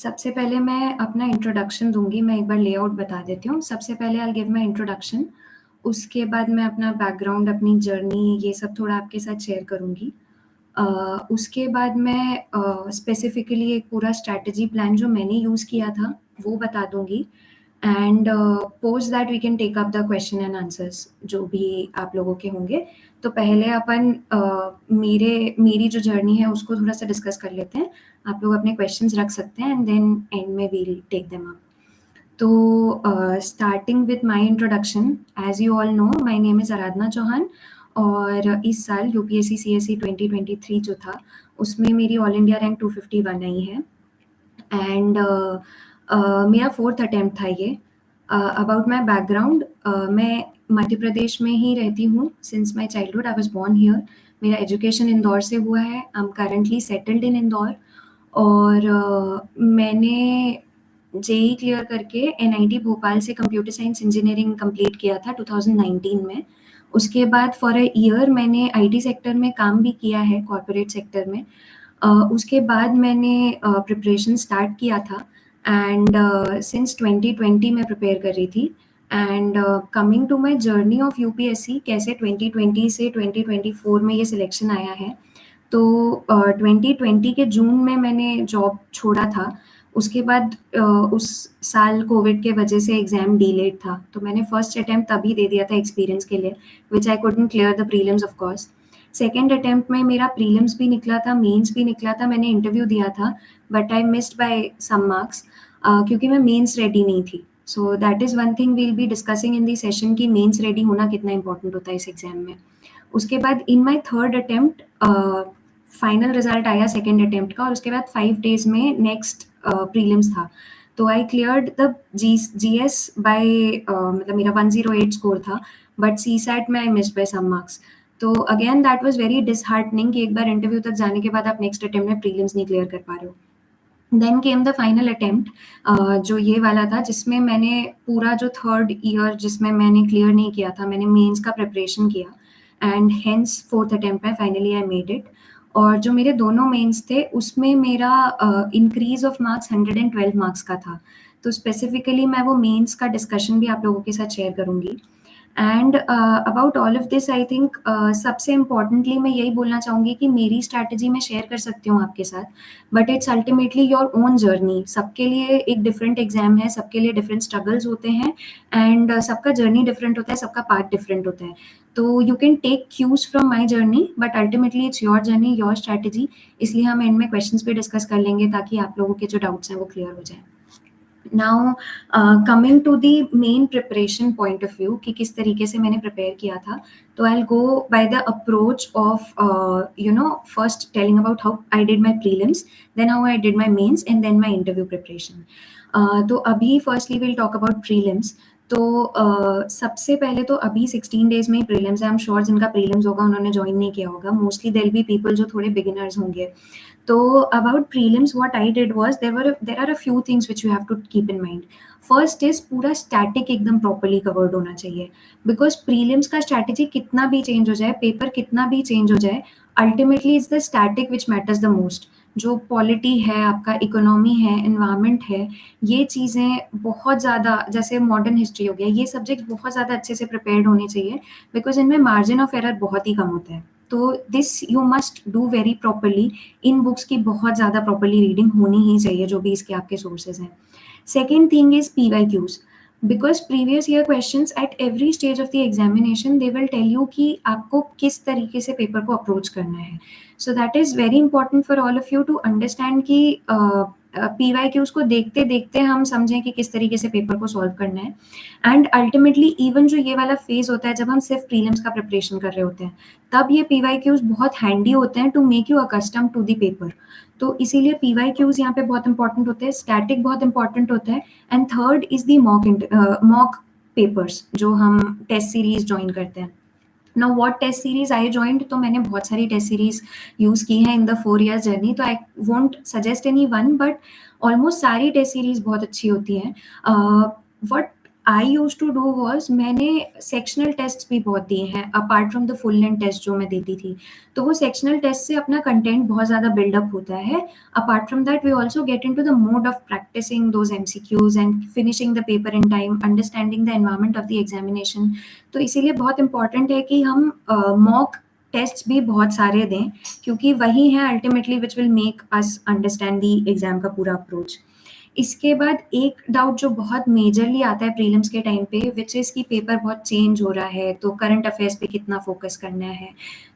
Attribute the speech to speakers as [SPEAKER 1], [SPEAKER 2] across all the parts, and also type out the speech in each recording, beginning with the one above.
[SPEAKER 1] सबसे पहले मैं अपना इंट्रोडक्शन दूँगी, मैं एक बार लेआउट बता देती हूँ। सबसे पहले I will give my introduction, उसके बाद मैं अपना बैकग्राउंड, अपनी जर्नी ये सब थोड़ा आपके साथ शेयर करूँगी। अ, उसके बाद मैं स्पेसिफिकली एक पूरा स्ट्रैटेजी प्लान जो मैंने यूज़ किया था, वो बता दूँगी and post that we can take up the question and answers जो भी आप लोगों के होंगे। तो पहले अपन मेरी जो जर्नी है उसको थोड़ा-सा डिस्कस कर लेते हैं। आप लोग अपने क्वेश्चंस रख सकते हैं एंड देन एंड में we will take them up. तो starting with my introduction, as you all know my name is Aradhana Chauhan और इस साल यूपीएससी सीएसई 2023 जो था, उसमें मेरी ऑल इंडिया रैंक 251 आई है एंड मेरा 4th अटेम्प्ट था ये। अबाउट माय बैकग्राउंड, मैं मध्य प्रदेश में ही रहती हूँ since my childhood, I was born here. मेरा एजुकेशन इंदौर से हुआ है। I am currently settled in Indore और मैंने जेईई क्लियर करके एनआईटी भोपाल से कंप्यूटर साइंस इंजीनियरिंग कंप्लीट किया था 2019 में। उसके बाद फॉर अ ईयर मैंने आईटी सेक्टर में काम भी किया है, कॉर्पोरेट सेक्टर में। उसके बाद मैंने प्रिपरेशन स्टार्ट किया था एंड सिंस 2020 में प्रिपेयर कर रही थी and coming to my journey of UPSC, कैसे 2020 से 2024 में ये सिलेक्शन आया है। तो 2020 के जून में मैंने जॉब छोड़ा था। उसके बाद उस साल कोविड के वजह से एग्ज़ाम डिलेड था, तो मैंने फर्स्ट अटेम्प्ट तभी दे दिया था एक्सपीरियंस के लिए, which I couldn't clear the prelims of course. Second attempt में मेरा प्रीलिम्स भी निकला था, मेंस भी निकला था, मैंने इंटरव्यू दिया था, but I missed by some marks क्योंकि मैं मेंस रेडी नहीं थी। So that is one thing we will be discussing in the session कि मेंस रेडी होना कितना इम्पोर्टेंट होता है इस एग्ज़ाम में। उसके बाद in my third attempt final result आया सेकंड अटेम्प्ट का और उसके बाद 5 डेज़ में नेक्स्ट प्रीलिम्स था। तो I cleared the GS by मतलब मेरा 108 स्कोर था, बट सीसैट में I missed by some marks. तो again that was very disheartening कि एक बार इंटरव्यू तक जाने के बाद आप नेक्स्ट अटेम्प्ट में प्रीलिम्स नहीं क्लियर कर पा रहे हो। Then came the final attempt, जो ये वाला था जिसमें मैंने पूरा जो थर्ड ईयर जिसमें मैंने क्लियर नहीं किया था, मैंने मेंस का प्रिपरेशन किया एंड हेंस फोर्थ अटेम्प्ट में फाइनली आई मेड इट। और जो मेरे दोनों मेंस थे उसमें मेरा इंक्रीज ऑफ मार्क्स 112 मार्क्स का था। तो स्पेसिफिकली मैं वो मेंस का डिस्कशन भी आप लोगों के साथ शेयर करूँगी। And about all of this I think सबसे इम्पॉर्टेंटली मैं यही बोलना चाहूँगी कि मेरी स्ट्रैटेजी मैं शेयर कर सकती हूँ आपके साथ, but it's ultimately your own journey. सबके लिए एक डिफरेंट एग्जाम है, सबके लिए डिफरेंट स्ट्रगल्स होते हैं एंड सबका जर्नी डिफरेंट होता है, सबका पाथ डिफरेंट होता है। तो you can take cues from my journey, but ultimately it's your journey, your strategy. इसलिए हम एंड में क्वेश्चंस भी डिस्कस कर लेंगे ताकि आप लोगों के जो डाउट्स हैं वो क्लियर हो जाए। Now coming to the main preparation point of view कि किस तरीके से मैंने प्रिपेयर किया था, तो I will go by the approach of first telling about how I did my prelims, then how I did my mains and then my interview preparation. तो अभी firstly will talk about prelims. तो सबसे पहले तो अभी 16 days में ही prelims है। आई एम श्योर जिनका प्रीलिम्स होगा उन्होंने ज्वाइन नहीं किया होगा, mostly there will be people जो थोड़े बिगिनर्स होंगे। So about prelims, what I did was there are a few things which you have to keep in mind. First is पूरा static एकदम properly covered होना चाहिए, because prelims का strategy कितना भी change हो जाए, paper कितना भी change हो जाए, ultimately it's the static which matters the most. जो पॉलिटी है, आपका इकोनॉमी है, एनवायरनमेंट है, ये चीज़ें बहुत ज़्यादा, जैसे मॉडर्न हिस्ट्री हो गया, ये सब्जेक्ट बहुत ज़्यादा अच्छे से प्रिपेयर्ड होने चाहिए, बिकॉज इनमें मार्जिन ऑफ एरर बहुत ही कम होता है। तो this you must do very properly. In books की बहुत ज़्यादा प्रॉपरली रीडिंग होनी ही चाहिए, जो भी इसके आपके सोर्सेज हैं। Second thing is PYQs, because previous year questions at every stage of the examination they will tell you कि आपको किस तरीके से पेपर को अप्रोच करना है। So that is very important for all of you to understand कि PYQs को देखते देखते हम समझें कि किस तरीके से पेपर को सॉल्व करना है। एंड अल्टीमेटली इवन जो ये वाला फेज होता है जब हम सिर्फ प्रीलिम्स का प्रिपरेशन कर रहे होते हैं, तब ये PYQs बहुत हैंडी होते हैं to make you accustom to the paper. तो इसीलिए PYQs यहाँ पे बहुत इंपॉर्टेंट होते हैं, स्टैटिक बहुत इंपॉर्टेंट होता है, and third is the mock papers जो हम टेस्ट सीरीज ज्वाइन करते हैं। Now what test series I joined, तो मैंने बहुत सारी टेस्ट सीरीज यूज़ की हैं इन द 4 ईयर्स जर्नी, तो I won't suggest anyone, but almost सारी टेस्ट सीरीज बहुत अच्छी होती हैं। What I used to do was मैंने सेक्शनल टेस्ट्स भी बहुत दिए हैं apart from the full length test जो मैं देती थी। तो वो सेक्शनल टेस्ट से अपना कंटेंट बहुत ज़्यादा बिल्डअप होता है। Apart from that we also get into the mode of practicing those MCQs and finishing the paper in time, understanding the environment of the examination. तो इसीलिए बहुत इंपॉर्टेंट है कि हम मॉक टेस्ट्स भी बहुत सारे दें, क्योंकि वही हैं ultimately which will make us understand the exam का पूरा अप्रोच। इसके बाद एक डाउट जो बहुत मेजरली आता है प्रीलिम्स के टाइम पे, विच इज़ कि पेपर बहुत चेंज हो रहा है, तो करंट अफेयर्स पे कितना फोकस करना है।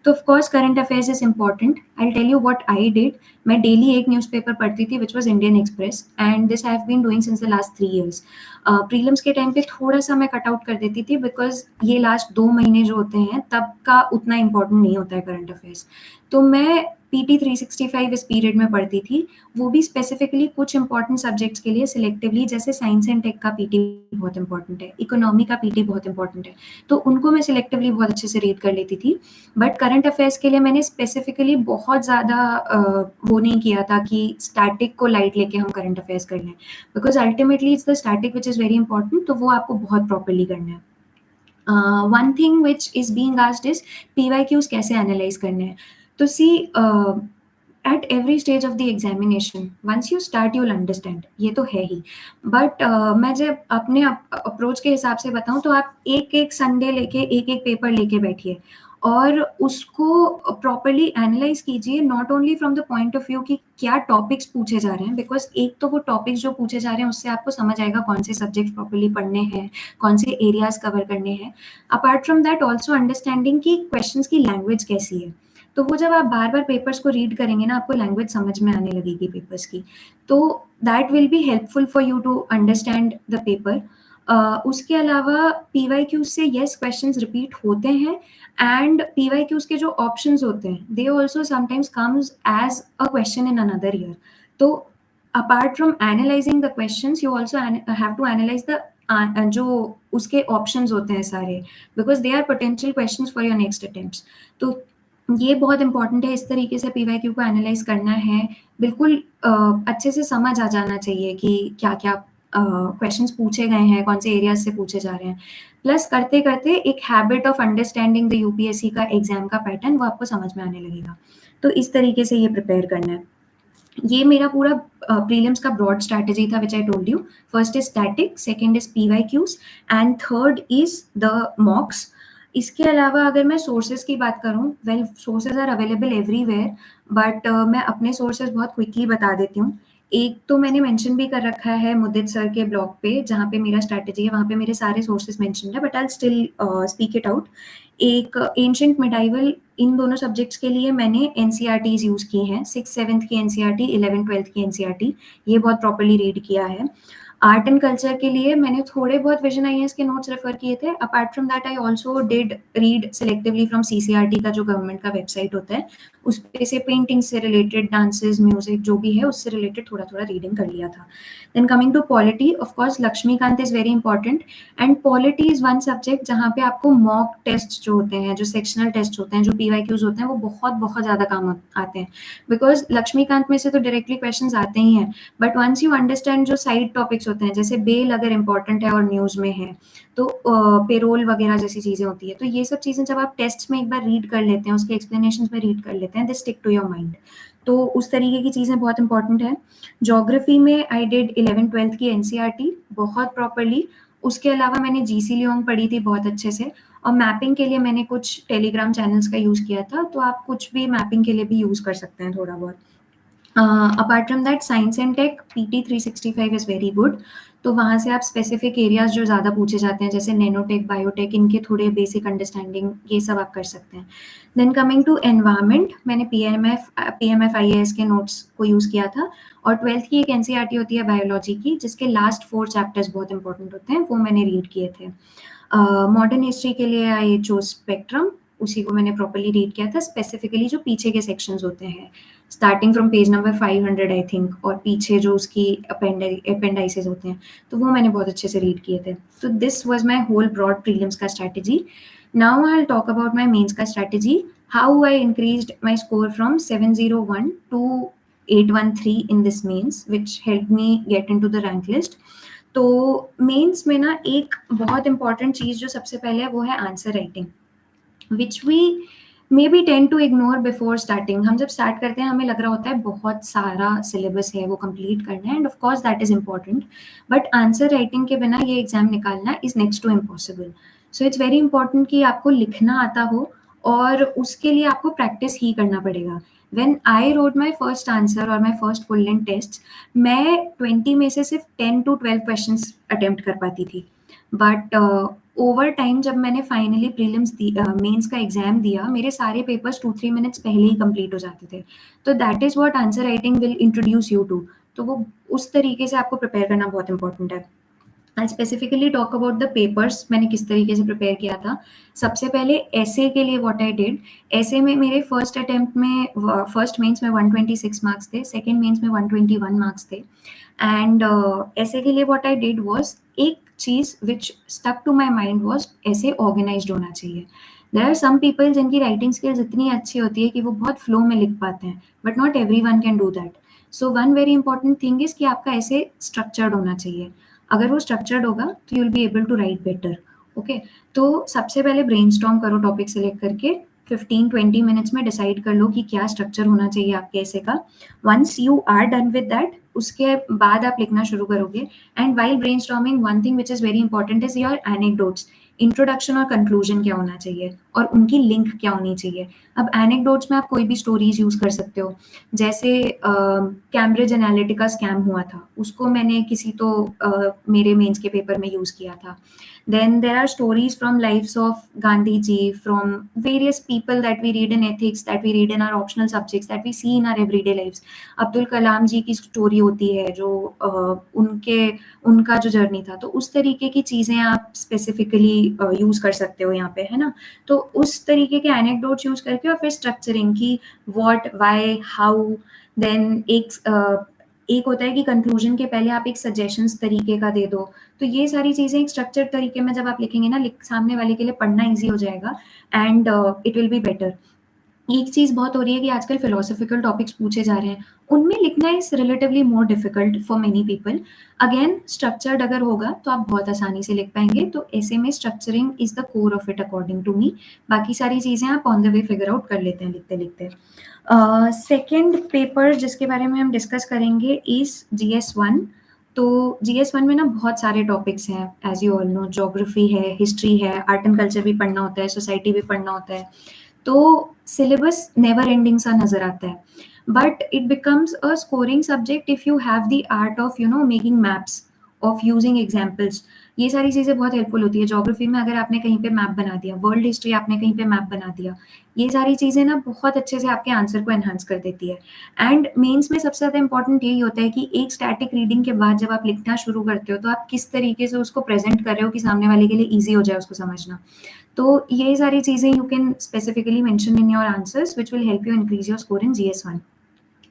[SPEAKER 1] तो of course current affairs is important. I will tell you what I did. मैं डेली एक न्यूज़पेपर पढ़ती थी which was Indian Express, and this I have been doing since the last 3 years. Prelims के time पे थोड़ा सा मैं cut out कर देती थी, बिकॉज ये लास्ट 2 महीने जो होते हैं तब का उतना इंपॉर्टेंट नहीं होता है करंट अफेयर्स। तो मैं पीटी 365 इस पीरियड में पढ़ती थी, वो भी स्पेसिफिकली कुछ इंपॉर्टेंट सब्जेक्ट्स के लिए सिलेक्टिवली, जैसे साइंस एंड टेक का पीटी बहुत इंपॉर्टेंट है, इकोनॉमी का पीटी बहुत इंपॉर्टेंट है, तो उनको मैं सिलेक्टिवली बहुत अच्छे से रीड कर लेती थी। बट करंट अफेयर्स के लिए मैंने स्पेसिफिकली बहुत ज़्यादा वो नहीं किया था कि स्टैटिक को लाइट लेके हम करंट अफेयर्स कर लें, because ultimately it's the static which is very important, तो वो आपको बहुत प्रॉपरली करना है। One thing which is being asked is PYQs कैसे एनालाइज करने हैं। तो see, at every stage of the examination once you start you'll understand, ये तो है ही। बट मैं जब अपने अप्रोच के हिसाब से बताऊं, तो आप एक एक संडे लेके एक एक पेपर लेके बैठिए और उसको प्रॉपरली एनालाइज कीजिए, not only from the point of view कि क्या टॉपिक्स पूछे जा रहे हैं, बिकॉज एक तो वो टॉपिक्स जो पूछे जा रहे हैं उससे आपको समझ आएगा कौन से सब्जेक्ट प्रॉपरली पढ़ने हैं, कौन से एरियाज कवर करने हैं। Apart from that also understanding कि क्वेश्चंस की लैंग्वेज कैसी है। तो वो जब आप बार बार पेपर्स को रीड करेंगे ना, आपको लैंग्वेज समझ में आने लगेगी पेपर्स की, तो that will be helpful for you to understand the paper. उसके अलावा पीवाईक्यू से येस क्वेश्चंस रिपीट होते हैं, एंड पीवाईक्यूज के जो ऑप्शंस होते हैं they also sometimes comes as a question in another year. तो apart from analysing the questions, you also have to analyse the जो उसके ऑप्शंस होते हैं सारे, because they are potential questions for your next attempts. तो ये बहुत important है, इस तरीके से पीवाईक्यू को एनालाइज करना है। बिल्कुल अच्छे से समझ आ जाना चाहिए कि क्या क्या क्वेश्चंस पूछे गए हैं, कौन से एरियाज से पूछे जा रहे हैं। प्लस करते करते एक habit of understanding the UPSC का एग्जाम का पैटर्न वो आपको समझ में आने लगेगा। तो इस तरीके से ये प्रिपेयर करना है। ये मेरा पूरा प्रीलिम्स का ब्रॉड स्ट्रैटेजी था, which I told you. First is static, second is PYQs, and third is the mocks. इसके अलावा अगर मैं सोर्सेज की बात करूं, well sources are available everywhere, but मैं अपने सोर्सेज बहुत क्विकली बता देती हूँ। एक तो मैंने मेंशन भी कर रखा है मुदित सर के ब्लॉग पे, जहाँ पे मेरा स्ट्रैटेजी है, वहाँ पे मेरे सारे सोर्सेज मेंशन है, but I still speak it out. एक एंशिएंट मिडाइवल, इन दोनों सब्जेक्ट्स के लिए मैंने एनसीईआरटीज यूज की हैं, 6th-7th की एनसीईआरटी, 11th-12th की एनसीईआरटी, ये बहुत प्रॉपरली रीड किया है। आर्ट एंड कल्चर के लिए मैंने थोड़े बहुत विजन आईएएस के नोट्स रेफर किए थे। Apart from that I also did read selectively from CCRT का जो गवर्नमेंट का वेबसाइट होता है, उस पे से पेंटिंग से रिलेटेड, डांसेस, म्यूजिक जो भी है उससे रिलेटेड थोड़ा थोड़ा रीडिंग कर लिया था। Then coming to polity, of course Laxmikanth is very important, and polity is one subject जहाँ पे आपको मॉक टेस्ट जो होते हैं, जो सेक्शनल टेस्ट होते हैं, जो पीवाईक्यूज होते हैं, वो बहुत बहुत ज्यादा काम आते हैं, बिकॉज लक्ष्मीकांत में से तो डायरेक्टली क्वेश्चंस आते ही हैं, बट वंस यू अंडरस्टैंड जो साइड टॉपिक्स होते हैं, जैसे बेल अगर इंपॉर्टेंट है और न्यूज में है, तो पेरोल वगैरह जैसी चीजें होती है, तो ये सब चीजें जब आप टेस्ट में एक बार रीड कर लेते हैं, उसके एक्सप्लेनेशन में रीड कर लेते हैं, they stick to your mind. तो उस तरीके की चीजें बहुत इंपॉर्टेंट है। ज्योग्राफी में आई डिड 11th-12th की एनसीईआरटी बहुत प्रॉपरली। उसके अलावा मैंने जीसी लियोंग पढ़ी थी बहुत अच्छे से, और मैपिंग के लिए मैंने कुछ टेलीग्राम चैनल्स का यूज किया था, तो आप कुछ भी मैपिंग के लिए भी यूज कर सकते हैं थोड़ा बहुत। Apart from that science and tech, PT 365 is very good. तो वहाँ से आप स्पेसिफिक एरियाज जो ज़्यादा पूछे जाते हैं, जैसे नैनोटेक, बायोटेक, इनके थोड़े बेसिक अंडरस्टैंडिंग, ये सब आप कर सकते हैं। देन कमिंग टू एनवायरमेंट, मैंने पीएमएफ आईएएस के नोट्स को यूज़ किया था, और 12th की एक एनसीईआरटी होती है बायोलॉजी की, जिसके लास्ट 4 चैप्टर्स बहुत इंपॉर्टेंट होते हैं, वो मैंने रीड किए थे। मॉडर्न हिस्ट्री के लिए आई चोज स्पेक्ट्रम, उसी को मैंने प्रॉपरली रीड किया था, स्पेसिफिकली जो पीछे के सेक्शंस होते हैं, starting from page number 500 I think, और पीछे जो उसकी अपेंडाइसेस होते हैं, तो वो मैंने बहुत अच्छे से रीड किए थे। तो this was my whole broad prelims का strategy. Now I will talk about my mains का strategy, how I increased my score from 701 to 813 in this mains, which helped me get into the rank list. तो mains में ना एक बहुत important चीज़ जो सबसे पहले है वो है answer writing, which we may be tend to ignore before starting. हम जब स्टार्ट करते हैं हमें लग रहा होता है बहुत सारा सिलेबस है वो कंप्लीट करना है, and of course that is important, but answer writing के बिना ये एग्जाम निकालना is next to impossible. So it's very important कि आपको लिखना आता हो, और उसके लिए आपको प्रैक्टिस ही करना पड़ेगा। When I wrote my first answer और my first full length test, मैं 20 में से सिर्फ 10 to 12 क्वेश्चन अटेम्प्ट कर पाती थी, बट ओवर टाइम जब मैंने फाइनली प्रीलिम्स दी, मेंस का एग्जाम दिया, मेरे सारे पेपर्स 2-3 मिनट्स पहले ही कंप्लीट हो जाते थे। तो that is what answer writing will introduce you to. तो वो उस तरीके से आपको प्रिपेयर करना बहुत इंपॉर्टेंट है। I specifically talk about the papers, मैंने किस तरीके से प्रिपेयर किया था। सबसे पहले ऐसे के लिए व्हाट आई डिड, ऐसे में मेरे फर्स्ट अटेम्प्ट में फर्स्ट मेंस में 126 मार्क्स थे, सेकंड मेंस में 121 मार्क्स थे, एंड ऐसे के लिए व्हाट आई डिड वाज, एक चीज़ which stuck to my mind was ऐसे ऑर्गेनाइज्ड होना चाहिए। देयर आर सम पीपल जिनकी राइटिंग स्किल्स इतनी अच्छी होती है कि वो बहुत फ्लो में लिख पाते हैं, but not every one can do that. So one very important thing is कि आपका ऐसे स्ट्रक्चर्ड होना चाहिए। अगर वो स्ट्रक्चर्ड होगा तो you will be able to write better. Okay, तो सबसे पहले ब्रेनस्टॉर्म करो टॉपिक सेलेक्ट करके, 15-20 मिनट्स में डिसाइड कर लो कि क्या स्ट्रक्चर होना चाहिए आपके ऐसे का। Once you are done with that, उसके बाद आप लिखना शुरू करोगे। And while brainstorming, one thing which is very important is your anecdotes. Introduction और कंक्लूजन क्या होना चाहिए और उनकी लिंक क्या होनी चाहिए। अब एनेक्डोट्स में आप कोई भी स्टोरीज यूज कर सकते हो, जैसे कैम्ब्रिज एनालिटिका स्कैम हुआ था, उसको मैंने किसी तो मेरे मेंस के पेपर में यूज किया था। Then there are stories from lives of Gandhi ji, from various people that we read in ethics, that we read in our optional subjects, that we see in our everyday lives. Abdul Kalam जी की story होती है जो उनका जो journey था, तो उस तरीके की चीज़ें आप स्पेसिफिकली यूज़ कर सकते हो यहाँ पे, है ना। तो उस तरीके के एनेक्डोट्स यूज़ करके, और फिर स्ट्रक्चरिंग की व्हाट, व्हाई, हाउ, देन एक होता है कि कंक्लूजन के पहले आप एक सजेशंस तरीके का दे दो। तो ये सारी चीज़ें एक स्ट्रक्चर्ड तरीके में जब आप लिखेंगे ना, सामने वाले के लिए पढ़ना ईज़ी हो जाएगा, and it will be better. एक चीज़ बहुत हो रही है कि आजकल फिलोसॉफिकल टॉपिक्स पूछे जा रहे हैं, उनमें लिखना is relatively more difficult for many people. Again structured अगर होगा तो आप बहुत आसानी से लिख पाएंगे, तो ऐसे में structuring is the core of it according to me. बाकी सारी चीज़ें आप on the way figure out कर लेते हैं लिखते लिखते। सेकेंड पेपर जिसके बारे में हम डिस्कस करेंगे इज़ GS1। तो GS1 में ना बहुत सारे टॉपिक्स हैं, as you all know, geography है, हिस्ट्री है, आर्ट एंड कल्चर भी पढ़ना होता है, सोसाइटी भी पढ़ना होता है। तो सिलेबस नेवर एंडिंग सा नज़र आता है, but it becomes a scoring subject if you have the art of making maps, of using examples. ये सारी चीज़ें बहुत हेल्पफुल होती है। ज्योग्राफी में अगर आपने कहीं पे मैप बना दिया, वर्ल्ड हिस्ट्री आपने कहीं पे मैप बना दिया, ये सारी चीज़ें ना बहुत अच्छे से आपके आंसर को एनहांस कर देती है। एंड मेंस में सबसे ज़्यादा इंपॉर्टेंट यही होता है कि एक स्टैटिक रीडिंग के बाद जब आप लिखना शुरू करते हो, तो आप किस तरीके से उसको प्रेजेंट कर रहे हो कि सामने वाले के लिए ईजी हो जाए उसको समझना। तो ये सारी चीज़ें you can specifically mention in your answers which will help you increase your score in GS1।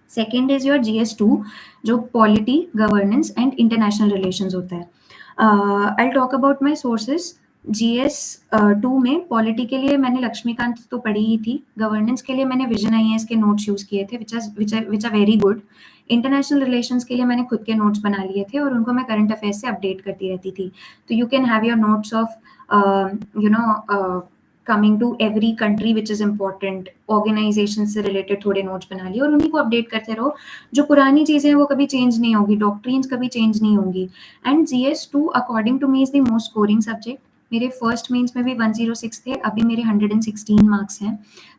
[SPEAKER 1] Second is your GS2, जो polity, governance and international relations होता है। I talk about my sources. GS2 में polity के लिए मैंने लक्ष्मीकांत तो पढ़ी ही थी, गवर्नेंस के लिए मैंने विजन IAS के नोट्स यूज़ किए थे which are very good. International relations के लिए मैंने खुद के नोट्स बना लिए थे और उनको मैं करंट अफेयर्स से अपडेट करती रहती थी। तो you can have your notes of coming to every country which is important, organisation से रिलेटेड थोड़े नोट्स बना लिए और उन्हीं को अपडेट करते रहो। जो पुरानी चीज़ें हैं वो कभी चेंज नहीं होगी, डॉक्ट्रिन्स कभी चेंज नहीं होंगी। And GS2 according to me is the most scoring subject. मेरे फर्स्ट मेंस में भी 106 थे, अभी मेरे 116 मार्क्स हैं।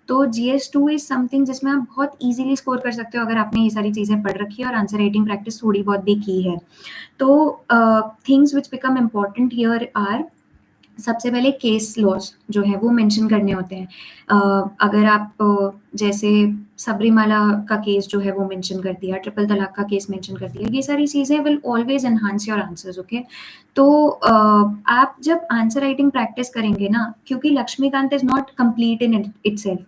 [SPEAKER 1] तो GS2 इज़ समथिंग जिसमें आप बहुत ईजिली स्कोर कर सकते हो अगर आपने ये सारी चीज़ें पढ़ रखी है और आंसर राइटिंग प्रैक्टिस थोड़ी बहुत भी की है। तो things which become important here are, सबसे पहले केस लॉज जो है वो मेंशन करने होते हैं। अगर आप जैसे सबरीमाला का केस जो है वो मेंशन कर दिया, ट्रिपल तलाक का केस मेंशन कर दिया, ये सारी चीज़ें will always enhance your answers. Okay, तो आप जब आंसर राइटिंग प्रैक्टिस करेंगे ना, क्योंकि Laxmikanth is not complete in itself,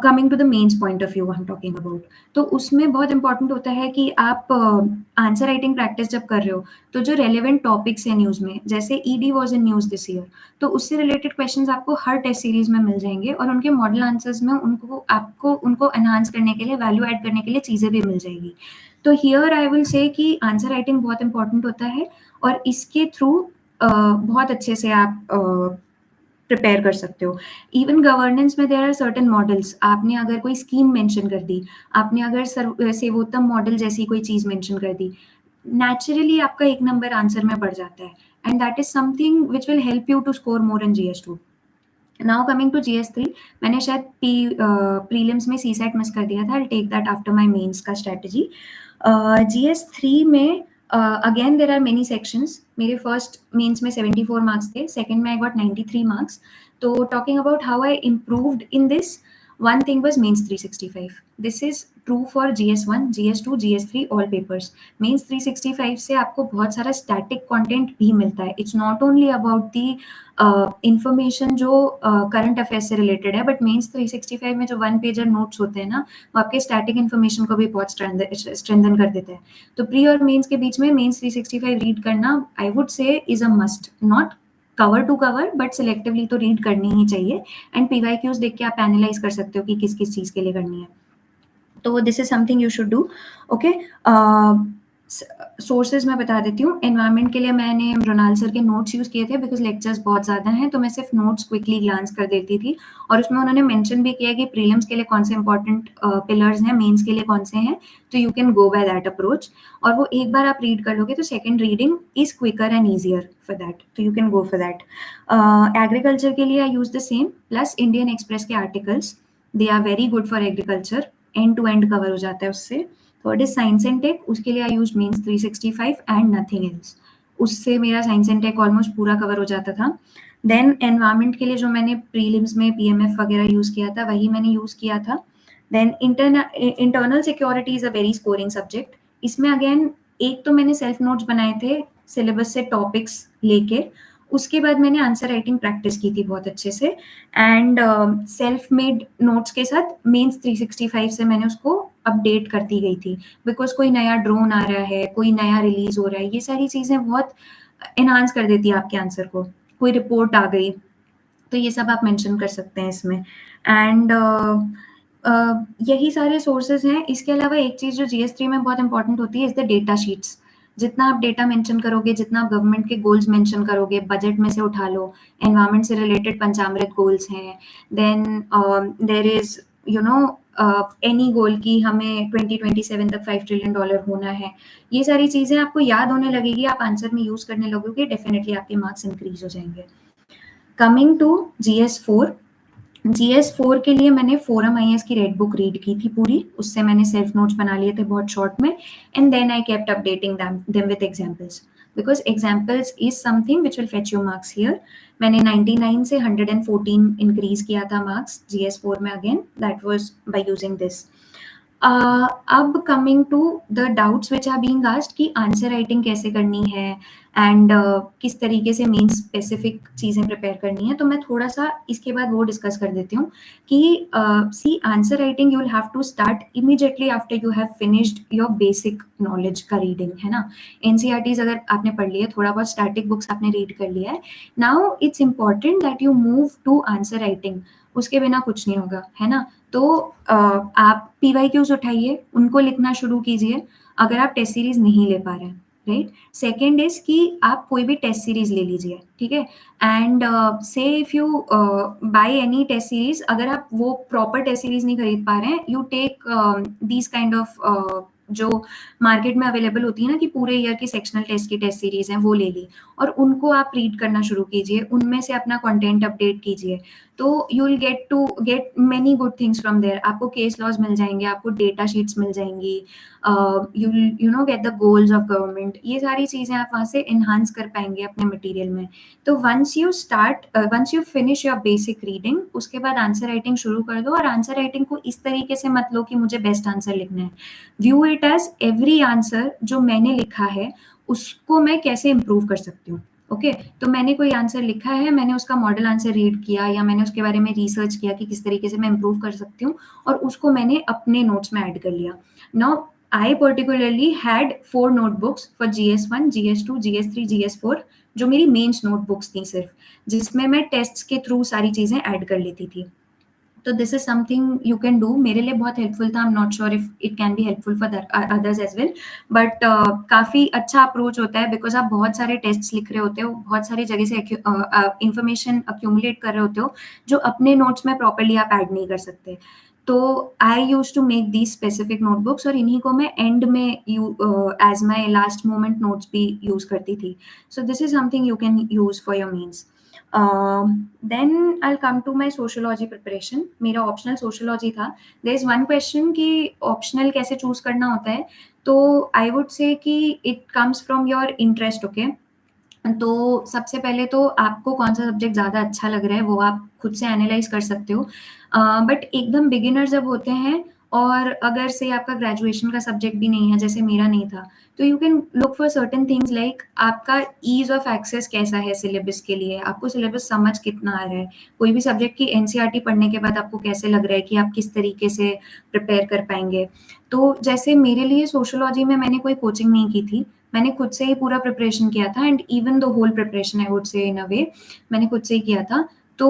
[SPEAKER 1] coming to the mains point of view I am talking about, तो उसमें बहुत इंपॉर्टेंट होता है कि आप आंसर राइटिंग प्रैक्टिस जब कर रहे हो तो जो रेलेवेंट टॉपिक्स हैं न्यूज़ में, जैसे ED was in news this year, तो उससे रिलेटेड क्वेश्चंस आपको हर टेस्ट सीरीज में मिल जाएंगे और उनके मॉडल आंसर्स में उनको एनहांस करने के लिए, वैल्यू ऐड करने के लिए चीज़ें भी मिल जाएगी। तो हियर आई विल से कि आंसर राइटिंग बहुत इंपॉर्टेंट होता है और इसके थ्रू बहुत अच्छे से आप प्रिपेयर कर सकते हो। इवन गवर्नेंस में देयर आर सर्टेन मॉडल्स, आपने अगर कोई स्कीम मेंशन कर दी, आपने अगर सेवोत्तम मॉडल जैसी कोई चीज़ मेंशन कर दी, नेचुरली आपका 1 नंबर आंसर में बढ़ जाता है and that is something which will help you to score more in GS two. Now coming to जीएस3, मैंने शायद प्रीलिम्स में सीसेट मिस कर दिया था, I will take that after my mains का स्ट्रेटजी। जीएस3 में again there are many sections. मेरे फर्स्ट मेंस में 74 मार्क्स थे, सेकंड में आई गॉट 93 मार्क्स। तो talking about how I improved in this, one thing was mains 365. This is true for GS1, GS2, GS3 all papers. Mains 365 से आपको बहुत सारा static content भी मिलता है. It's not only about the information जो current affairs से related है, but mains 365 में जो one pager notes होते हैं ना, वो आपके static information को भी बहुत strengthen कर देते हैं. तो pre और mains के बीच में mains 365 read करना I would say is a must, not cover to cover but selectively तो रीड करनी ही चाहिए एंड पीवाईक्यूज देख के आप एनालाइज कर सकते हो कि किस किस चीज़ के लिए करनी है। तो this is something you should do. Okay, sources मैं बता देती हूँ। एनवायरनमेंट के लिए मैंने रोनाल्ड सर के नोट्स यूज़ किए थे बिकॉज लेक्चर्स बहुत ज़्यादा हैं, तो मैं सिर्फ नोट्स क्विकली ग्लांस कर देती थी और उसमें उन्होंने मेंशन भी किया कि प्रीलिम्स के लिए कौन से इंपॉर्टेंट पिलर्स हैं, मेंस के लिए कौन से हैं, तो you can go by that approach. और वो एक बार आप रीड कर लोगे तो second reading is quicker and easier for that, तो you can go for that. Agriculture के लिए I use the same, plus Indian Express के articles, they are very good for agriculture, end to end cover हो जाता है उससे। Third is science and tech, उसके लिए I use mains 365 and nothing else, उससे मेरा साइंस एंड टेक ऑलमोस्ट पूरा कवर हो जाता था। देन एनवायरनमेंट के लिए जो मैंने प्रीलिम्स में पीएमएफ वगैरह यूज किया था वही मैंने यूज किया था। Then internal security is a very scoring subject. इसमें अगेन एक तो मैंने सेल्फ नोट्स बनाए थे सिलेबस से टॉपिक्स लेके, उसके बाद मैंने आंसर राइटिंग प्रैक्टिस की थी बहुत अच्छे से एंड सेल्फ मेड नोट्स के साथ मेंस 365 से मैंने उसको अपडेट करती गई थी बिकॉज कोई नया ड्रोन आ रहा है, कोई नया रिलीज हो रहा है, ये सारी चीज़ें बहुत एनहांस कर देती है आपके आंसर को। कोई रिपोर्ट आ गई तो ये सब आप मेंशन कर सकते हैं इसमें एंड यही सारे सोर्सेज हैं। इसके अलावा एक चीज़ जो जीएस3 में बहुत इंपॉर्टेंट होती है इज द डेटा शीट्स। जितना आप डेटा मेंशन करोगे, जितना आप गवर्नमेंट के गोल्स मेंशन करोगे, बजट में से उठा लो, एनवायरनमेंट से रिलेटेड पंचामृत गोल्स हैं, then there is you know any goal की हमें 2027 तक $5 ट्रिलियन होना है, ये सारी चीज़ें आपको याद होने लगेगी, आप आंसर में यूज़ करने लगोगे, डेफिनेटली आपके मार्क्स इंक्रीज हो जाएंगे। कमिंग टू GS4, GS4 के लिए मैंने फोरम IAS की रेड बुक रीड की थी पूरी, उससे मैंने सेल्फ नोट्स बना लिए थे बहुत शॉर्ट में and then I kept updating them with examples because examples is something which will fetch you marks here. मैंने 99 से 114 इंक्रीज किया था मार्क्स GS4 में, again that was by using this. अब coming to the doubts which are being asked कि answer writing कैसे करनी है एंड किस तरीके से मेन स्पेसिफिक चीज़ें प्रिपेयर करनी है, तो मैं थोड़ा सा इसके बाद वो डिस्कस कर देती हूँ कि see answer writing you will have to start immediately after you have finished your basic knowledge का रीडिंग, है ना। एनसीईआरटीज अगर आपने पढ़ लिया, थोड़ा बहुत स्टैटिक बुक्स आपने रीड कर लिया है, now it's important that you move to answer writing, उसके बिना कुछ नहीं होगा, है ना। तो आप पीवाईक्यूज उठाइए, उनको लिखना शुरू कीजिए अगर आप टेस्ट सीरीज नहीं ले पा रहे हैं, राइट। सेकेंड इज कि आप कोई भी टेस्ट सीरीज ले लीजिए, ठीक है, and say if you buy any test series, अगर आप वो प्रॉपर टेस्ट सीरीज नहीं खरीद पा रहे हैं, you take these kind of जो मार्केट में अवेलेबल होती है ना कि पूरे ईयर की सेक्शनल टेस्ट की टेस्ट सीरीज हैं, वो ले ली और उनको आप रीड करना शुरू कीजिए, उनमें से अपना कंटेंट अपडेट कीजिए, तो you will get many good things from there. आपको केस लॉज मिल जाएंगे, आपको डेटा शीट्स मिल जाएंगी, you know get the goals of government, ये सारी चीज़ें आप वहाँ से इन्हांस कर पाएंगे अपने मटेरियल में। तो once you finish your basic reading, उसके बाद आंसर राइटिंग शुरू कर दो और आंसर राइटिंग को इस तरीके से मत लो कि मुझे बेस्ट आंसर लिखना है, view it as every answer जो मैंने लिखा है उसको मैं कैसे इम्प्रूव कर सकती हूँ। ओके, तो मैंने कोई आंसर लिखा है, मैंने उसका मॉडल आंसर रीड किया या मैंने उसके बारे में रिसर्च किया कि किस तरीके से मैं इम्प्रूव कर सकती हूँ और उसको मैंने अपने नोट्स में ऐड कर लिया। Now I particularly had 4 notebooks for GS1, GS2, GS3, GS4 जो मेरी मेंस नोटबुक्स थी सिर्फ, जिसमें मैं टेस्ट्स के थ्रू सारी चीज़ें ऐड कर लेती थी। तो this is something you can do. मेरे लिए बहुत हेल्पफुल था। I am not sure if it can be helpful for others as well, but काफ़ी अच्छा अप्रोच होता है बिकॉज आप बहुत सारे टेस्ट लिख रहे होते हो, बहुत सारी जगह से इंफॉर्मेशन अक्यूमुलेट कर रहे होते हो जो अपने नोट्स में प्रॉपरली आप ऐड नहीं कर सकते। तो I use to make these specific notebooks और इन्हीं को मैं एंड में as my last moment notes भी यूज करती थी। So this is something you can use for your mains. Then I come to my sociology preparation. मेरा optional sociology था। देयर इज वन क्वेश्चन कि ऑप्शनल कैसे choose करना होता है। तो आई वुड से कि it comes from your interest. Okay, तो सबसे पहले तो आपको कौन सा सब्जेक्ट ज़्यादा अच्छा लग रहा है वो आप खुद से एनालाइज कर सकते हो। बट एकदम बिगिनर जब होते हैं और अगर से आपका ग्रेजुएशन का सब्जेक्ट भी नहीं है, जैसे मेरा नहीं था, तो you can look for certain things like आपका ईज ऑफ एक्सेस कैसा है सिलेबस के लिए, आपको सिलेबस समझ कितना आ रहा है, कोई भी सब्जेक्ट की एनसीईआरटी पढ़ने के बाद आपको कैसे लग रहा है कि आप किस तरीके से प्रिपेयर कर पाएंगे। तो जैसे मेरे लिए सोशोलॉजी में मैंने कोई कोचिंग नहीं की थी, मैंने खुद से ही पूरा प्रिपरेशन किया था and even the whole preparation I would say in अ वे मैंने खुद से ही किया था। तो